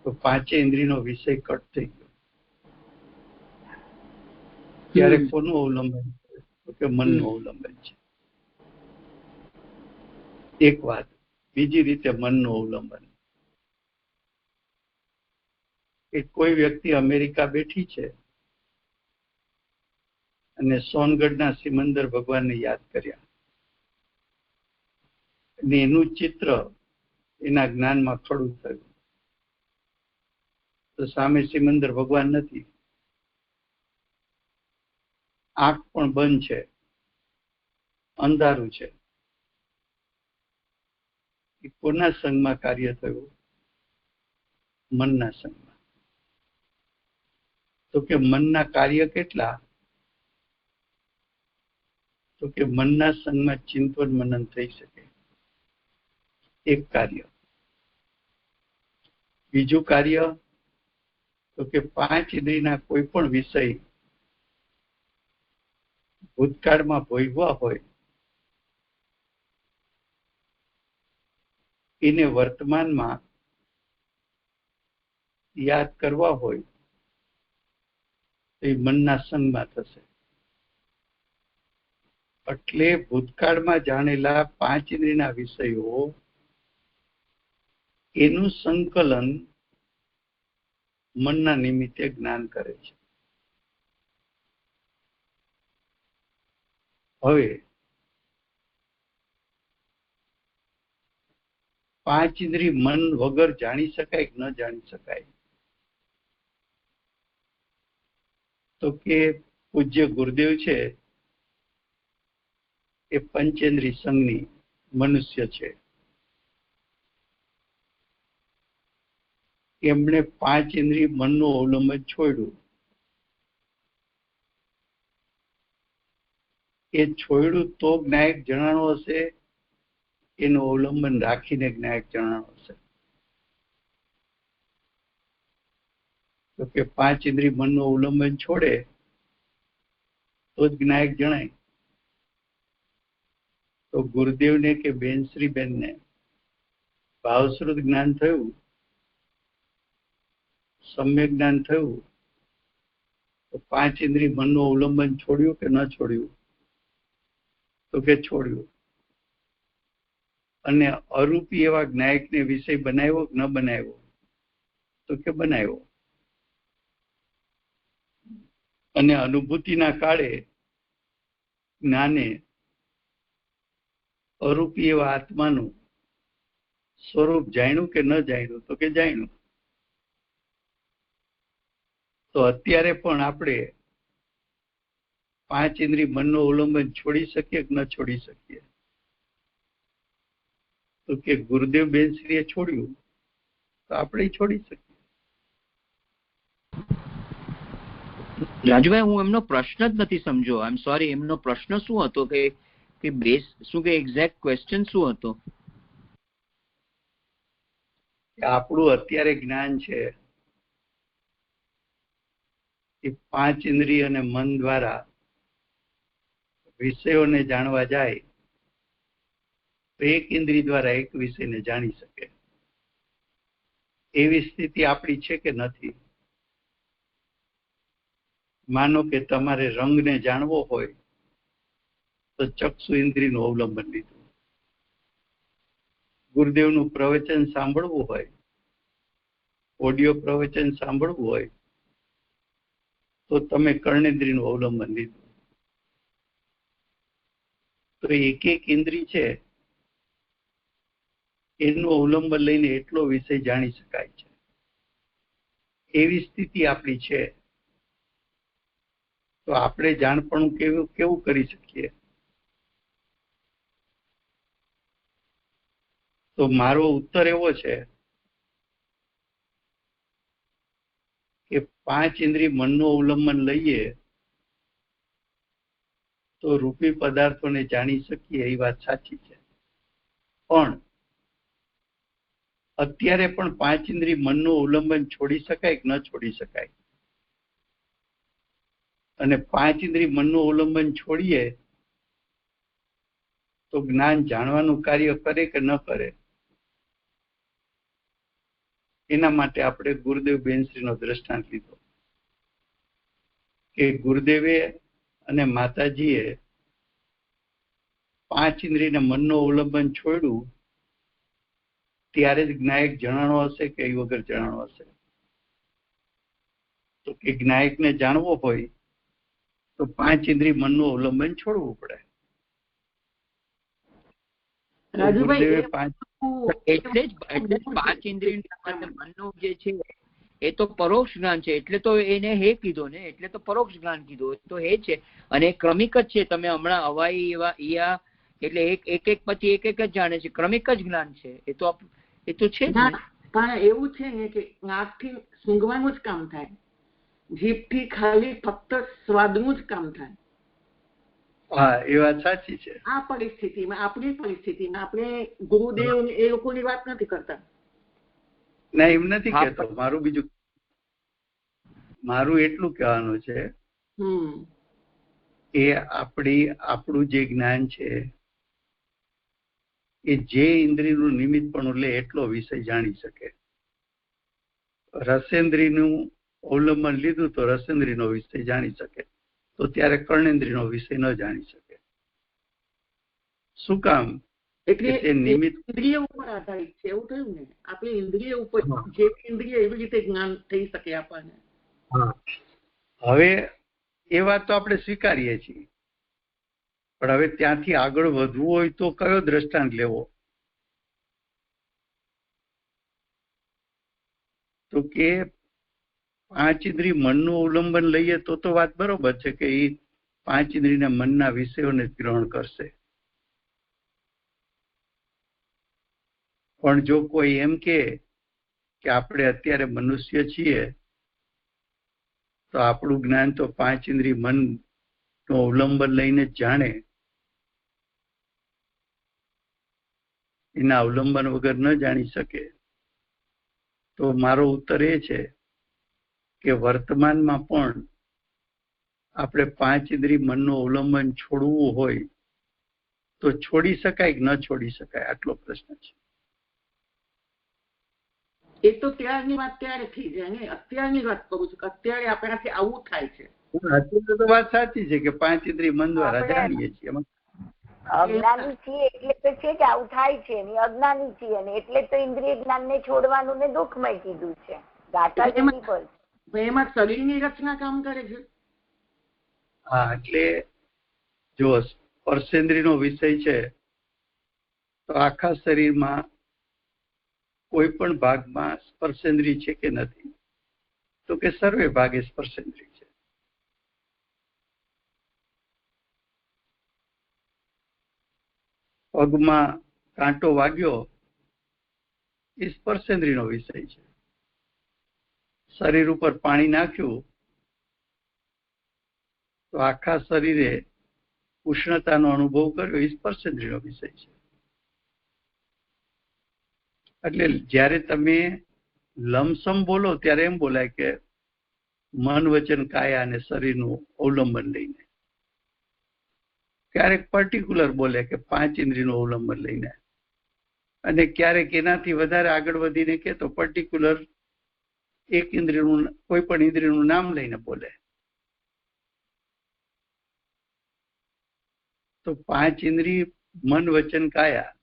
તો પાંચે ઇન્દ્રિયનો વિષય કટ થઈ ગયો. ત્યારે કોનું અવલંબન છે? તો કે મનનું અવલંબન છે. એક વાત. બીજી રીતે મનનું અવલંબન, કે કોઈ વ્યક્તિ અમેરિકા બેઠી છે અને સોનગઢના સિમંદર ભગવાનને યાદ કર્યા અને એનું ચિત્ર એના જ્ઞાનમાં ખડું થયું. તો સામે સિમંદર ભગવાન નથી, આંખ પણ બંધ છે, અંધારું છે. એ કોના સંગમાં કાર્ય થયું? મનના સંગમાં. તો કે મનના કાર્ય કેટલા? તો કે મનના સંગમાં ચિંતન મનન થઈ શકે, એક કાર્ય. બીજું કાર્ય તો કે પાંચ ઇન્દ્રિયના કોઈ પણ વિષય ભૂતકાળમાં ભોગવ્યા હોય એને વર્તમાનમાં યાદ કરવા હોય તો એ મનના સંગમાં થશે. એટલે ભૂતકાળમાં જાણેલા પાંચ ઇન્દ્રિયના વિષયો એનું સંકલન મનના નિમિત્તે જ્ઞાન કરે છે. હવે પાંચ ઇન્દ્રિય મન વગર જાણી શકાય કે ન જાણી શકાય? તો કે પૂજ્ય ગુરુદેવ છે એ પંચેન્દ્રિય સંઘની મનુષ્ય છે. એમણે પાંચ ઇન્દ્રિય મનનું અવલંબન છોડ્યું. એ છોડ્યું તો જ્ઞાયક જણાણો હશે, એનું અવલંબન રાખીને જ્ઞાયક જણાણો હશે. તો કે પાંચ ઇન્દ્રિય મનનું અવલંબન છોડે તો જ જ્ઞાયક જણાય. તો ગુરુદેવને કે બેનશ્રીબેનને ભાવશ્રુત જ્ઞાન થયું, સમ્યક જ્ઞાન થયું, તો પાંચ ઇન્દ્રિય મનનું અવલંબન છોડ્યું કે ન છોડ્યું? તો કે છોડ્યું. અને અરૂપી એવા જ્ઞાયકને વિષય બનાવ્યો કે ન બનાવ્યો? તો કે બનાવ્યો. અને અનુભૂતિના કાળે જ્ઞાને અરૂપી એવા આત્માનું સ્વરૂપ જાણ્યું કે ન જાણ્યું? તો કે જાણ્યું. તો અત્યારે પણ આપણે પાંચ ઇન્દ્રિય મનનું અવલંબન છોડી શકીએ કે ન છોડી શકીએ? તો કે ગુરુદેવ બેનશ્રીએ છોડ્યું તો આપણે છોડી શકીએ. રાજુભાઈ, હું એમનો પ્રશ્ન જ નથી સમજો. આઈ એમ સોરી. એમનો પ્રશ્ન શું હતો કે બેસ શું કે એક્ઝેક્ટ ક્વેશ્ચન શું હતો? આપણું અત્યારે જ્ઞાન છે એ પાંચ ઇન્દ્રિય અને મન દ્વારા વિષયોને જાણવા જાય તો એક ઇન્દ્રિય દ્વારા એક વિષયને જાણી શકે. એવી સ્થિતિ આપણી છે કે નથી? માનો કે તમારે રંગને જાણવો હોય તો ચક્ષુ ઇન્દ્રિયનું અવલંબન લીધું. ગુરુદેવનું પ્રવચન સાંભળવું હોય, ઓડિયો પ્રવચન સાંભળવું હોય તો તમે કર્ણેન્દ્રિયનું અવલંબન લીધું. તો એક એક ઇન્દ્રિય છે એનું અવલંબન લઈને એટલો વિષય જાણી શકાય છે. એવી સ્થિતિ આપણી છે. તો આપણે જાણપણું કેવું કરી શકીએ? તો મારો ઉત્તર એવો છે કે પાંચ ઇન્દ્રિય મનનું અવલંબન લઈએ તો રૂપી પદાર્થોને જાણી શકીએ, એ વાત સાચી છે. પણ અત્યારે પણ પાંચ ઇન્દ્રિય મનનું અવલંબન છોડી શકાય કે ન છોડી શકાય? અને પાંચ ઇન્દ્રિય મનનું અવલંબન છોડીએ તો જ્ઞાન જાણવાનું કાર્ય કરે કે ન કરે? એના માટે આપણે ગુરુદેવ બેનશ્રીનો દ્રષ્ટાંત લીધો કે ગુરુદેવે અને માતાજીએ પાંચ ઇન્દ્રિયના મનનું અવલંબન છોડ્યું ત્યારે જ જ્ઞાયક જણાણો હશે કે એ વગર જણાણો હશે? તો કે જ્ઞાયકને જાણવો હોય તો પાંચ ઇન્દ્રિય મનનું અવલંબન છોડવું પડે. એટલે જ પાંચ ઇન્દ્રિય મનનું જે છે એ તો પરોક્ષ જ્ઞાન છે. એટલે તો એને હે કીધો ને, એટલે તો પરોક્ષ જ્ઞાન કીધું. તો હે છે અને ક્રમિક જ છે. તમે હમણાં હવાઈ એવા ઈયા એટલે એક પછી એક જ જાણે છે. ક્રમિક જ જ્ઞાન છે. એ તો છે જ. પણ એવું છે ને કે નાકથી સૂંઘવાનું જ કામ થાય, જીભથી ખાલી ફક્ત સ્વાદનું જ કામ થાય. હા, એ વાત સાચી છે. આ પરિસ્થિતિમાં, આપણી પરિસ્થિતિમાં આપણે ગુરુદેવ એ લોકોની વાત નથી કરતા. ના, એમ નથી કહેતો. મારું એટલું કહેવાનું છે કે આપણું જે જ્ઞાન છે એ જે ઇન્દ્રિયનું નિમિત્ત પણ લે એટલો વિષય જાણી શકે. રસેન્દ્રિયનું અવલંબન લીધું તો રસેન્દ્રિયનો વિષય જાણી શકે, તો ત્યારે કર્ણેન્દ્રિયનો વિષય ન જાણી શકે. શું કામ? એટલે નિમિત્ત ઇન્દ્રિય ઉપર આધારિત છે. એવું થયું ને, આપણે ઇન્દ્રિય ઉપર જે ઇન્દ્રિય એવી રીતે જ્ઞાન થઈ શકે આપણને. હવે એ વાત તો આપણે સ્વીકારીએ છીએ, પણ હવે ત્યાંથી આગળ વધવું હોય તો કયો દ્રષ્ટાંત લેવો? તો કે પાંચ ઇન્દ્રિય મનનું અવલંબન લઈએ તો વાત બરોબર છે કે એ પાંચ ઇન્દ્રિયના મનના વિષયોને જ ગ્રહણ કરશે. પણ જો કોઈ એમ કે આપણે અત્યારે મનુષ્ય છીએ તો આપણું જ્ઞાન તો પાંચ ઇન્દ્રિય મનનું અવલંબન લઈને જ જાણે, એના અવલંબન વગર ન જાણી શકે, તો મારો ઉત્તર એ છે કે વર્તમાનમાં પણ આપણે પાંચ ઇન્દ્રિય મનનું અવલંબન છોડવું હોય તો છોડી શકાય કે ન છોડી શકાય? આટલો પ્રશ્ન છે. એ તો ત્યારની વાત ત્યારે થઈ જાય ને. અત્યારની વાત કરું છું કે અત્યારે આપણાથી આવું થાય છે. અત્યારે તો વાત સાચી છે કે પાંચ ઇન્દ્રિય મન દ્વારા જાણીએ છીએ. અજ્ઞાની છીએ એટલે તો છે કે આવું થાય છે, ને અજ્ઞાની છીએ ને એટલે તો ઇન્દ્રિય જ્ઞાન ને છોડવાનું ને દુઃખમય કીધું છે. એમાં શરીરની રચના કામ કરે છે. હા, એટલે જો સ્પર્શેન્દ્રિયનો વિષય છે તો આખા શરીરમાં કોઈ પણ ભાગમાં સ્પર્શેન્દ્રિય છે કે નથી? તો કે સર્વે ભાગે સ્પર્શેન્દ્રિય છે. પગમાં કાંટો વાગ્યો એ સ્પર્શેન્દ્રિયનો વિષય છે. શરીર ઉપર પાણી નાખ્યું તો આખા શરીરે ઉષ્ણતાનો અનુભવ કર્યો એ સ્પર્શેન્દ્રિયનો વિષય છે. એટલે જ્યારે તમે લમસમ બોલો ત્યારે એમ બોલાય કે મન વચન કાયા અને શરીરનું અવલંબન લઈને. ક્યારેક પર્ટિક્યુલર બોલે કે 5 ઇન્દ્રિયનું અવલંબન લઈને, અને ક્યારેક એનાથી વધારે આગળ વધીને કે તો પર્ટિક્યુલર એક ઇન્દ્રિયનું, કોઈ પણ ઇન્દ્રિયનું નામ લઈને બોલે. તો 5 ઇન્દ્રિય મન વચન કાયા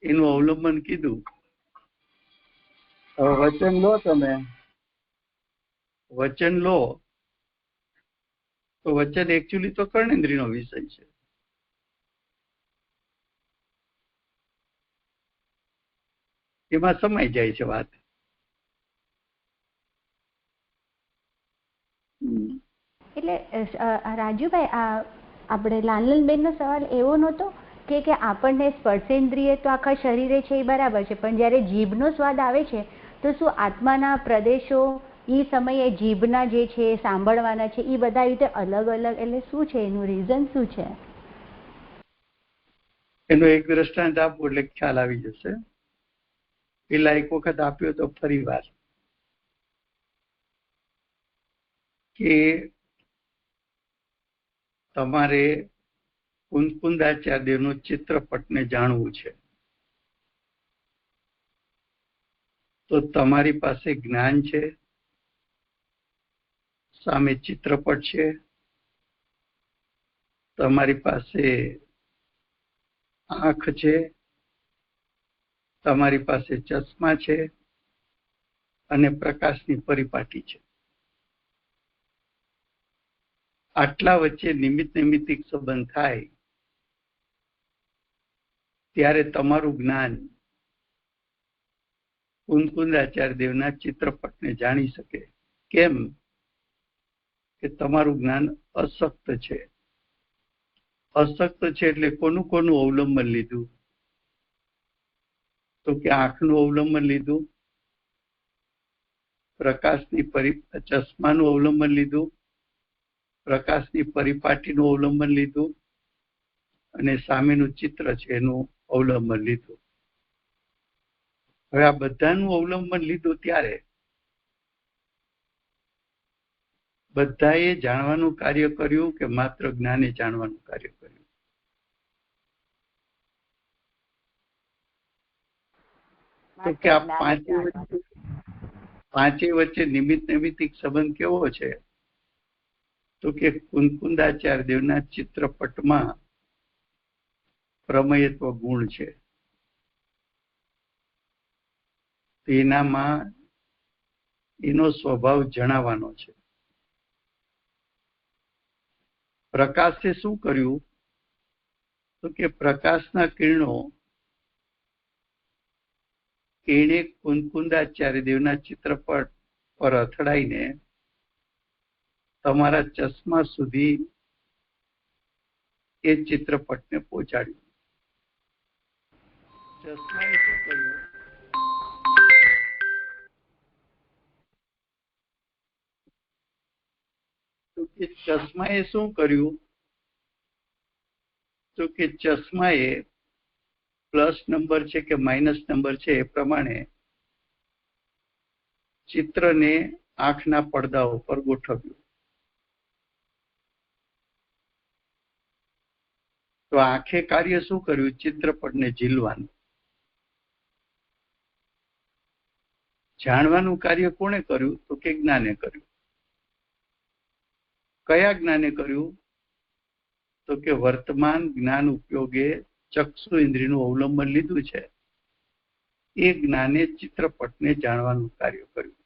એનું અવલંબન કીધું. હવે વચન લો, તમે વચન લો તો વચન એકચ્યુઅલી તો કર્ણેન્દ્રિયનો વિષય છે. એમાં સમાઈ જાય છે વાત. એટલે રાજુભાઈ, આપણે લાલનબેનનો સવાલ એવો નહોતો કે આપણને સ્પર્શેન્દ્રિય તો આખા શરીરે છે એ બરાબર છે, પણ જ્યારે જીભનો સ્વાદ આવે છે તો શું આત્માના પ્રદેશો એ સમયે જીભના જે છે સાંભળવાના છે એ બધા રીતે અલગ અલગ, એટલે શું છે એનું રીઝન શું છે? એનો એક દ્રષ્ટાંત આપો એટલે ખ્યાલ આવી જશે. પેલા એક વખત આપ્યો તો ફરી વાર કે તમારે કુંદકુંદાચાર્યનું ચિત્રપટને જાણવું છે, તો તમારી પાસે જ્ઞાન છે, સામે ચિત્રપટ છે, તમારી પાસે આંખ છે, તમારી પાસે ચશ્મા છે અને પ્રકાશની પરિપાટી છે. આટલા વચ્ચે નિમિત્ત નૈમિત્તિક સંબંધ થાય ત્યારે તમારું જ્ઞાન કુંદકુંદાચાર્ય દેવના ચિત્રપટને જાણી શકે. કેમ? કે તમારું જ્ઞાન અશક્ત છે. અશક્ત છે એટલે કોનું કોનું અવલંબન લીધું? તો કે આંખનું અવલંબન લીધું, પ્રકાશની ચશ્માનું અવલંબન લીધું, પ્રકાશની પરિપાટીનું અવલંબન લીધું અને સામેનું ચિત્ર છે એનું અવલંબન લીધું. હવે આ બધાનું અવલંબન લીધું ત્યારે બધાએ જાણવાનું કાર્ય કર્યું કે માત્ર જ્ઞાને જાણવાનું કાર્ય કર્યું? તો કે આ પાંચે વચ્ચે નિમિત્ત નૈમિત્તિક સંબંધ કેવો છે? તો કે કુંદકુંદાચાર્ય દેવના ચિત્રપટમાં પ્રમેયત્વ ગુણ છે. એનામાં એનો સ્વભાવ જણાવવાનો છે. પ્રકાશે શું કર્યું? તો કે પ્રકાશના કિરણો એને કુંદકુંદાચાર્ય દેવના ચિત્રપટ પર અથડાઈને તમારા ચશ્મા સુધી એ ચિત્રપટને પહોંચાડ્યું. ચશ્માએ શું કર્યું? તો કે ચશ્માએ શું કર્યું? તો કે ચશ્માએ પ્લસ નંબર છે કે માઇનસ નંબર છે એ પ્રમાણે ચિત્રને આંખના પડદા ઉપર ગોઠવ્યું. તો આંખે કાર્ય શું કર્યું? ચિત્રપટને ઝીલવાનું. જાણવાનું કાર્ય કોણે કર્યું? તો કે જ્ઞાને કર્યું. કયા જ્ઞાને કર્યું? તો કે વર્તમાન જ્ઞાન ઉપયોગે ચક્ષુ ઇન્દ્રિયનું અવલંબન લીધું છે એ જ્ઞાને ચિત્રપટને જાણવાનું કાર્ય કર્યું.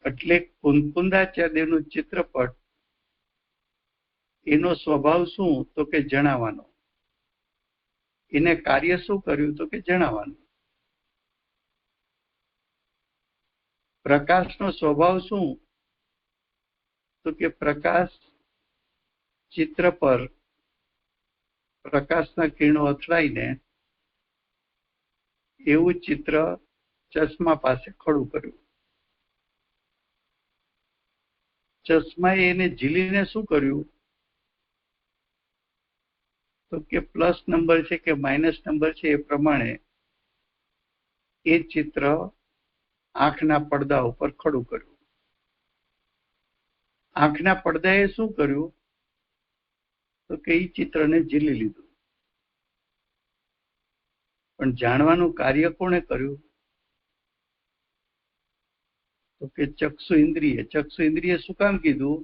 એટલે કુંકુંદાચાર્યનું ચિત્રપટ એનો સ્વભાવ શું? તો કે જણાવવાનો. એને કાર્ય શું કર્યું? તો કે જણાવવાનું. પ્રકાશનો સ્વભાવ શું? તો કે પ્રકાશ ચિત્ર પર પ્રકાશના કિરણો અથડાઈને એવું ચિત્ર ચશ્મા પાસે ખડું કર્યું. ચશ્માએ એને ઝીલીને શું કર્યું? તો કે પ્લસ નંબર છે કે માઇનસ નંબર છે એ પ્રમાણે એ ચિત્ર આંખના પડદા ઉપર ખડું કર્યું. આંખના પડદાએ શું કર્યું? તો કે એ ચિત્રને ઝીલી લીધું. પણ જાણવાનું કાર્ય કોણે કર્યું? તો કે ચક્ષુ ઇન્દ્રિય. ચક્ષુ ઇન્દ્રિય શું કામ કીધું?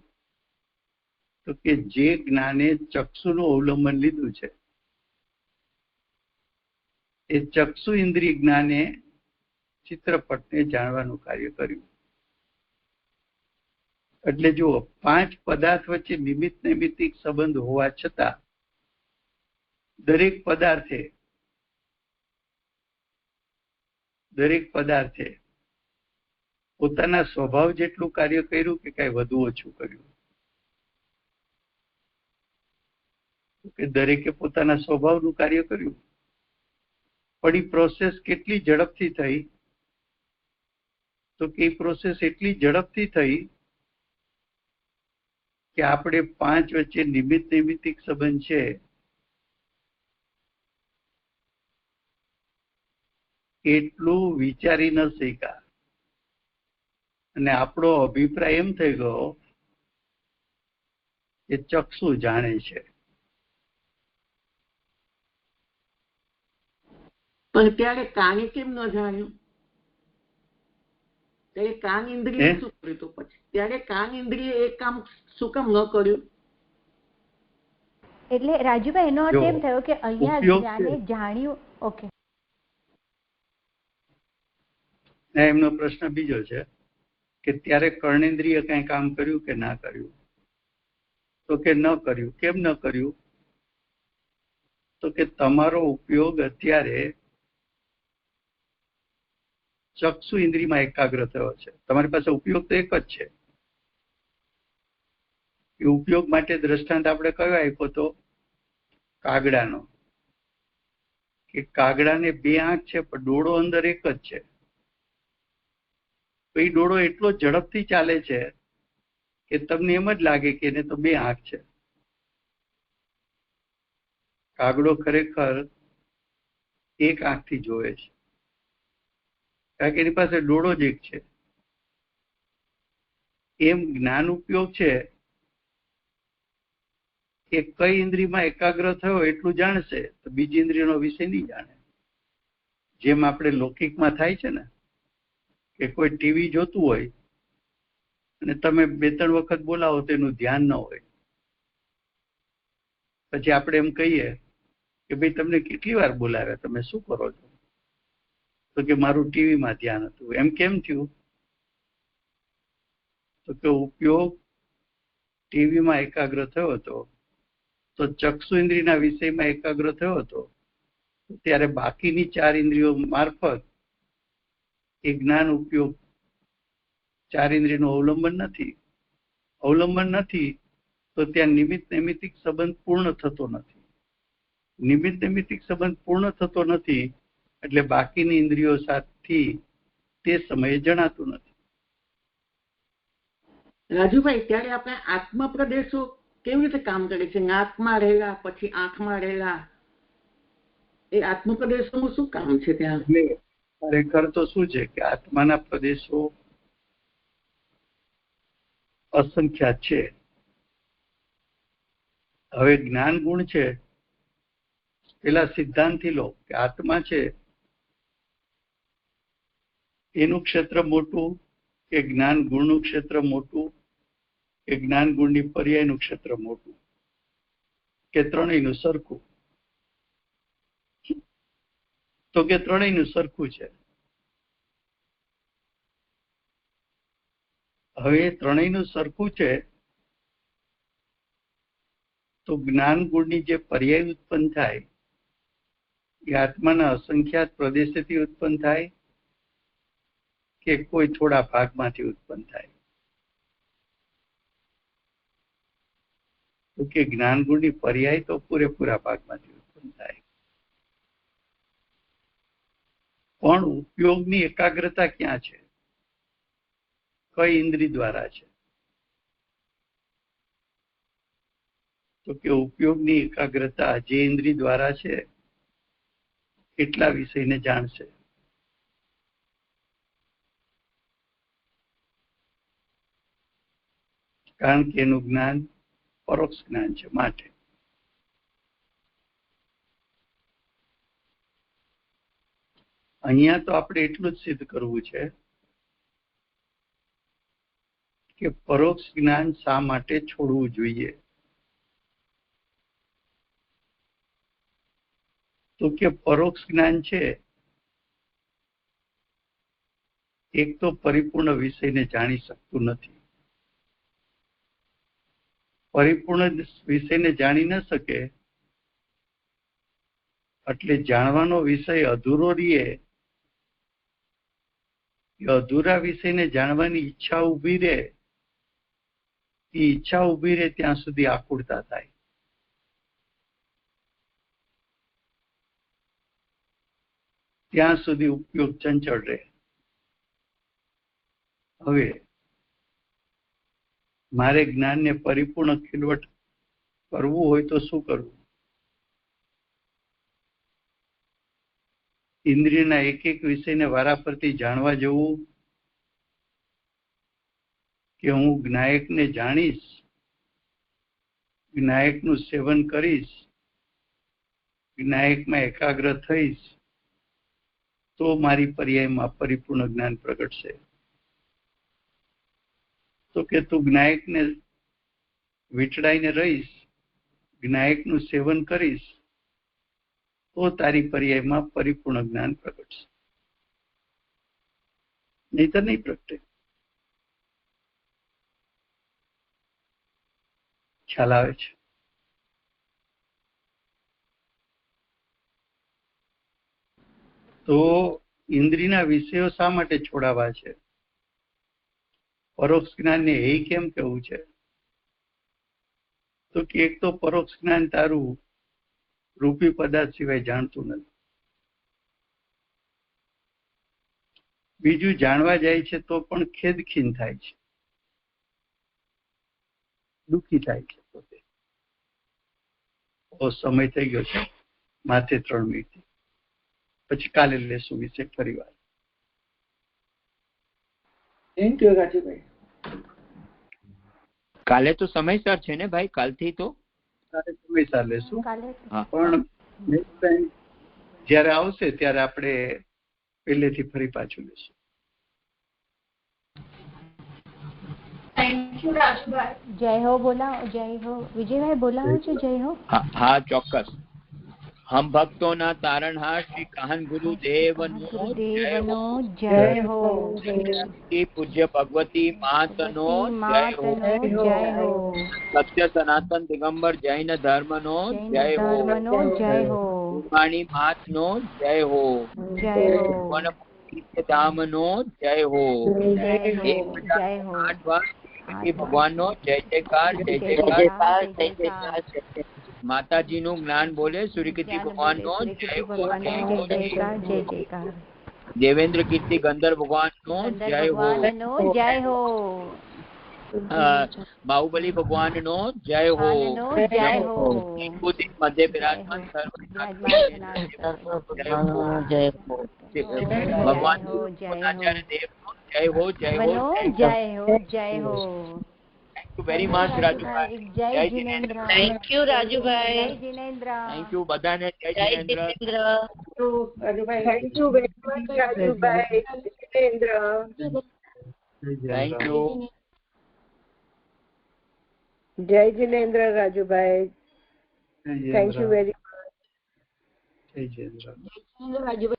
તો કે જે જ્ઞાને ચક્ષુનું અવલંબન લીધું છે એ ચક્ષુ ઇન્દ્રિય જ્ઞાને ચિત્રપટને જાણવાનું કાર્ય કર્યું. એટલે જુઓ, 5 પદાર્થ વચ્ચે નિમિત્ત નૈમિત્તિક સંબંધ હોવા છતાં દરેક પદાર્થે પોતાના સ્વભાવ જેટલું કાર્ય કર્યું કે કઈ વધુ ઓછું કર્યું? કે દરેકે પોતાના સ્વભાવનું કાર્ય કર્યું. પણ એ પ્રોસેસ કેટલી ઝડપથી થઈ? તો કે એ પ્રોસેસ એટલી ઝડપથી થઈ કે આપણે 5 વચ્ચે નિમિત્ત નૈમિત્તિક સંબંધ છે એટલું વિચારી ન શક્યા. અને આપણો અભિપ્રાય એમ થઈ ગયો કે ચક્ષુ જાણે છે. પણ ત્યારે કાને કેમ ન જાણ્યું? ત્યારે કાન ઇન્દ્રિય શું કર્યું? તો પછી ત્યારે કાન ઇન્દ્રિય એ કામ શું કામ ન કર્યું? એટલે રાજુભાઈ એનો અર્થ એમ થયો કે અહીંયા જ્ઞાને જાણ્યું. ઓકે, એમનો પ્રશ્ન બીજો છે કે ત્યારે કર્ણેન્દ્રિય કઈ કામ કર્યું કે ના કર્યું? તો કે ન કર્યું. કેમ ન કર્યું? તો કે તમારો ઉપયોગ અત્યારે ચક્ષુ ઇન્દ્રિયમાં એકાગ્ર થયો છે. તમારી પાસે ઉપયોગ તો એક જ છે. એ ઉપયોગ માટે દ્રષ્ટાંત આપણે કયો આપ્યો તો? કાગડાનો. કે કાગડાને 2 આંખ છે પણ ડોળો અંદર એક જ છે. તો એ ડોળો એટલો ઝડપથી ચાલે છે કે તમને એમ જ લાગે કે એને તો 2 આંખ છે. કાગડો ખરેખર એક આંખથી જોવે છે, કારણ કે એની પાસે ડોળો જ એક છે. એમ જ્ઞાન ઉપયોગ છે કે કઈ ઇન્દ્રિયમાં એકાગ્ર થયો એટલું જાણશે, તો બીજી ઇન્દ્રિયનો વિષય નહીં જાણે. જેમ આપણે લૌકિકમાં થાય છે ને કે કોઈ ટીવી જોતું હોય અને તમે 2-3 વખત બોલાવો તો એનું ધ્યાન ન હોય. પછી આપણે એમ કહીએ કે ભાઈ તમને કેટલી વાર બોલાવ્યા, તમે શું કરો છો? તો કે મારું ટીવીમાં ધ્યાન હતું. એમ કેમ થયું? તો કે ઉપયોગ ટીવીમાં એકાગ્ર થયો હતો, તો ચક્ષુ ઇન્દ્રિયના વિષયમાં એકાગ્ર થયો હતો, ત્યારે બાકીની 4 ઇન્દ્રિયો મારફત એ જ્ઞાન ઉપયોગ 4 ઇન્દ્રિયનું અવલંબન નથી તો ત્યાં નિમિત્ત નૈમિત્તિક સંબંધ પૂર્ણ થતો નથી. નિમિત્ત નૈમિત્તિક સંબંધ પૂર્ણ થતો નથી એટલે બાકીની ઇન્દ્રિયો સાથે તે સમયે જણાતું નથી. રાજુભાઈ, ત્યારે આપણે આત્મ પ્રદેશો કેવી રીતે કામ કરે છે? નાકમાં રહેલા, પછી આંખમાં રહેલા, એ આત્મ પ્રદેશોનું શું કામ છે ત્યાં? ખરેખર તો શું છે કે આત્માના પ્રદેશો અસંખ્યાત છે. હવે જ્ઞાન ગુણ છે, પેલા સિદ્ધાંતથી લો કે આત્મા છે એનું ક્ષેત્ર મોટું કે જ્ઞાન ગુણનું ક્ષેત્ર મોટું કે જ્ઞાન ગુણની પર્યાયનું ક્ષેત્ર મોટું કે ત્રણેયનું સરખું? તો કે ત્રણેયનું સરખું છે. હવે ત્રણેયનું સરખું છે તો જ્ઞાન ગુણની જે પર્યાય ઉત્પન્ન થાય એ આત્માના અસંખ્યાત પ્રદેશેથી ઉત્પન્ન થાય કે કોઈ થોડા ભાગમાંથી ઉત્પન્ન થાય? તો કે જ્ઞાન ગુણની પર્યાય તો પૂરેપૂરા ભાગમાંથી ઉત્પન્ન થાય, પણ ઉપયોગની એકાગ્રતા ક્યાં છે? કઈ ઇન્દ્રિય દ્વારા છે? તો કે ઉપયોગની એકાગ્રતા જે ઇન્દ્રિય દ્વારા છે એટલા વિષયને જાણશે. કારણ કે એનું જ્ઞાન પરોક્ષ જ્ઞાન છે. માટે અહીંયા તો આપણે એટલું જ સિદ્ધ કરવું છે કે પરોક્ષ જ્ઞાન શા માટે છોડવું જોઈએ? તો કે પરોક્ષ જ્ઞાન છે એક તો પરિપૂર્ણ વિષયને જાણી શકતું નથી. પરિપૂર્ણ વિષયને જાણી ન શકે એટલે જાણવાનો વિષય અધૂરો રહે. અધૂરા વિષયને જાણવાની ઈચ્છા ઉભી રહે. એ ઈચ્છા ઉભી રહે ત્યાં સુધી આકુળતા થાય. ત્યાં સુધી ઉપયોગ ચંચળ રહે. હવે મારે જ્ઞાનને પરિપૂર્ણ ખીલવટ કરવું હોય તો શું કરવું? ઇન્દ્રિયના એક એક વિષયને વારાફરતી જાણવા જવું કે હું જ્ઞાયકને જાણીશ, જ્ઞાયકનું સેવન કરીશ, જ્ઞાયકમાં એકાગ્ર થઈશ તો મારી પર્યાયમાં પરિપૂર્ણ જ્ઞાન પ્રગટશે? તો કે તું જ્ઞાયકને વીંટળાઈને રહીશ, જ્ઞાયકનું સેવન કરીશ તો તારી પર્યાયમાં પરિપૂર્ણ જ્ઞાન પ્રગટશે, નહીતર નહીં પ્રગટે. ખ્યાલ આવે છે? તો ઇન્દ્રિયના વિષયો શા માટે છોડાવવા છે? પરોક્ષ જ્ઞાનને એ કેમ કેવું છે? તો કે એક તો પરોક્ષ જ્ઞાન તારું રૂપી પદાર્થ સિવાય જાણતું નથી. બીજું જાણવા જાય છે તો પણ ખેદખીન થાય છે, દુઃખી થાય છે પોતે. સમય થઈ ગયો છે, માથે 3 મિનિટ, પછી કાલે લેશું વિશે ફરી વાર. Thank you Rajubhai. કાલે તો સમયસર છે ને ભાઈ? કાલથી તો કાલે સમયસર લેશું, હા. પણ નેક્સ્ટ ટાઈમ જ્યારે આવશે ત્યારે આપણે પહેલેથી ફરી પાછું લેશું. Thank you Rajubhai. જય હો બોલાવો, જય હો વિજયભાઈ બોલાવો છો. જય હો. હા ચોક્કસ. હમ ભક્તોના તારણહાર શ્રી કાહન ગુરુદેવનો જય હો. શ્રી પૂજ્ય ભગવતી માતનો જય હો. સત્ય સનાતન દિગંબર જૈન ધર્મનો જય હો. વાણી માતનો જય હો. ધામનો જય હો. 1008 વાર ભગવાનનો જય જયકાર, જય જયકાર, જય જયકાર. માતાજીનું જ્ઞાન બોલે સૂર્ય કીર્તિ ભગવાનનો જય હો. દેવેન્દ્ર કીર્તિ ગંધર્વ ભગવાનનો જય હો. બાહુબલી ભગવાનનો જય હો. મધ્ય બિરાજમાન ભગવાન દેવનો જય હો. જય હો. જય હો. જય હો. Very much Rajubhai. જય જિનેન્દ્ર. Thank you Rajubhai. જય જિનેન્દ્ર. થેન્ક યુ બધાને. જય Jinendra. Rajubhai thank you very much Rajubhai. Jinendra thank you. જય Jinendra Rajubhai. Thank you very much. જય જિનેન્દ્ર. રાજુભાઈ.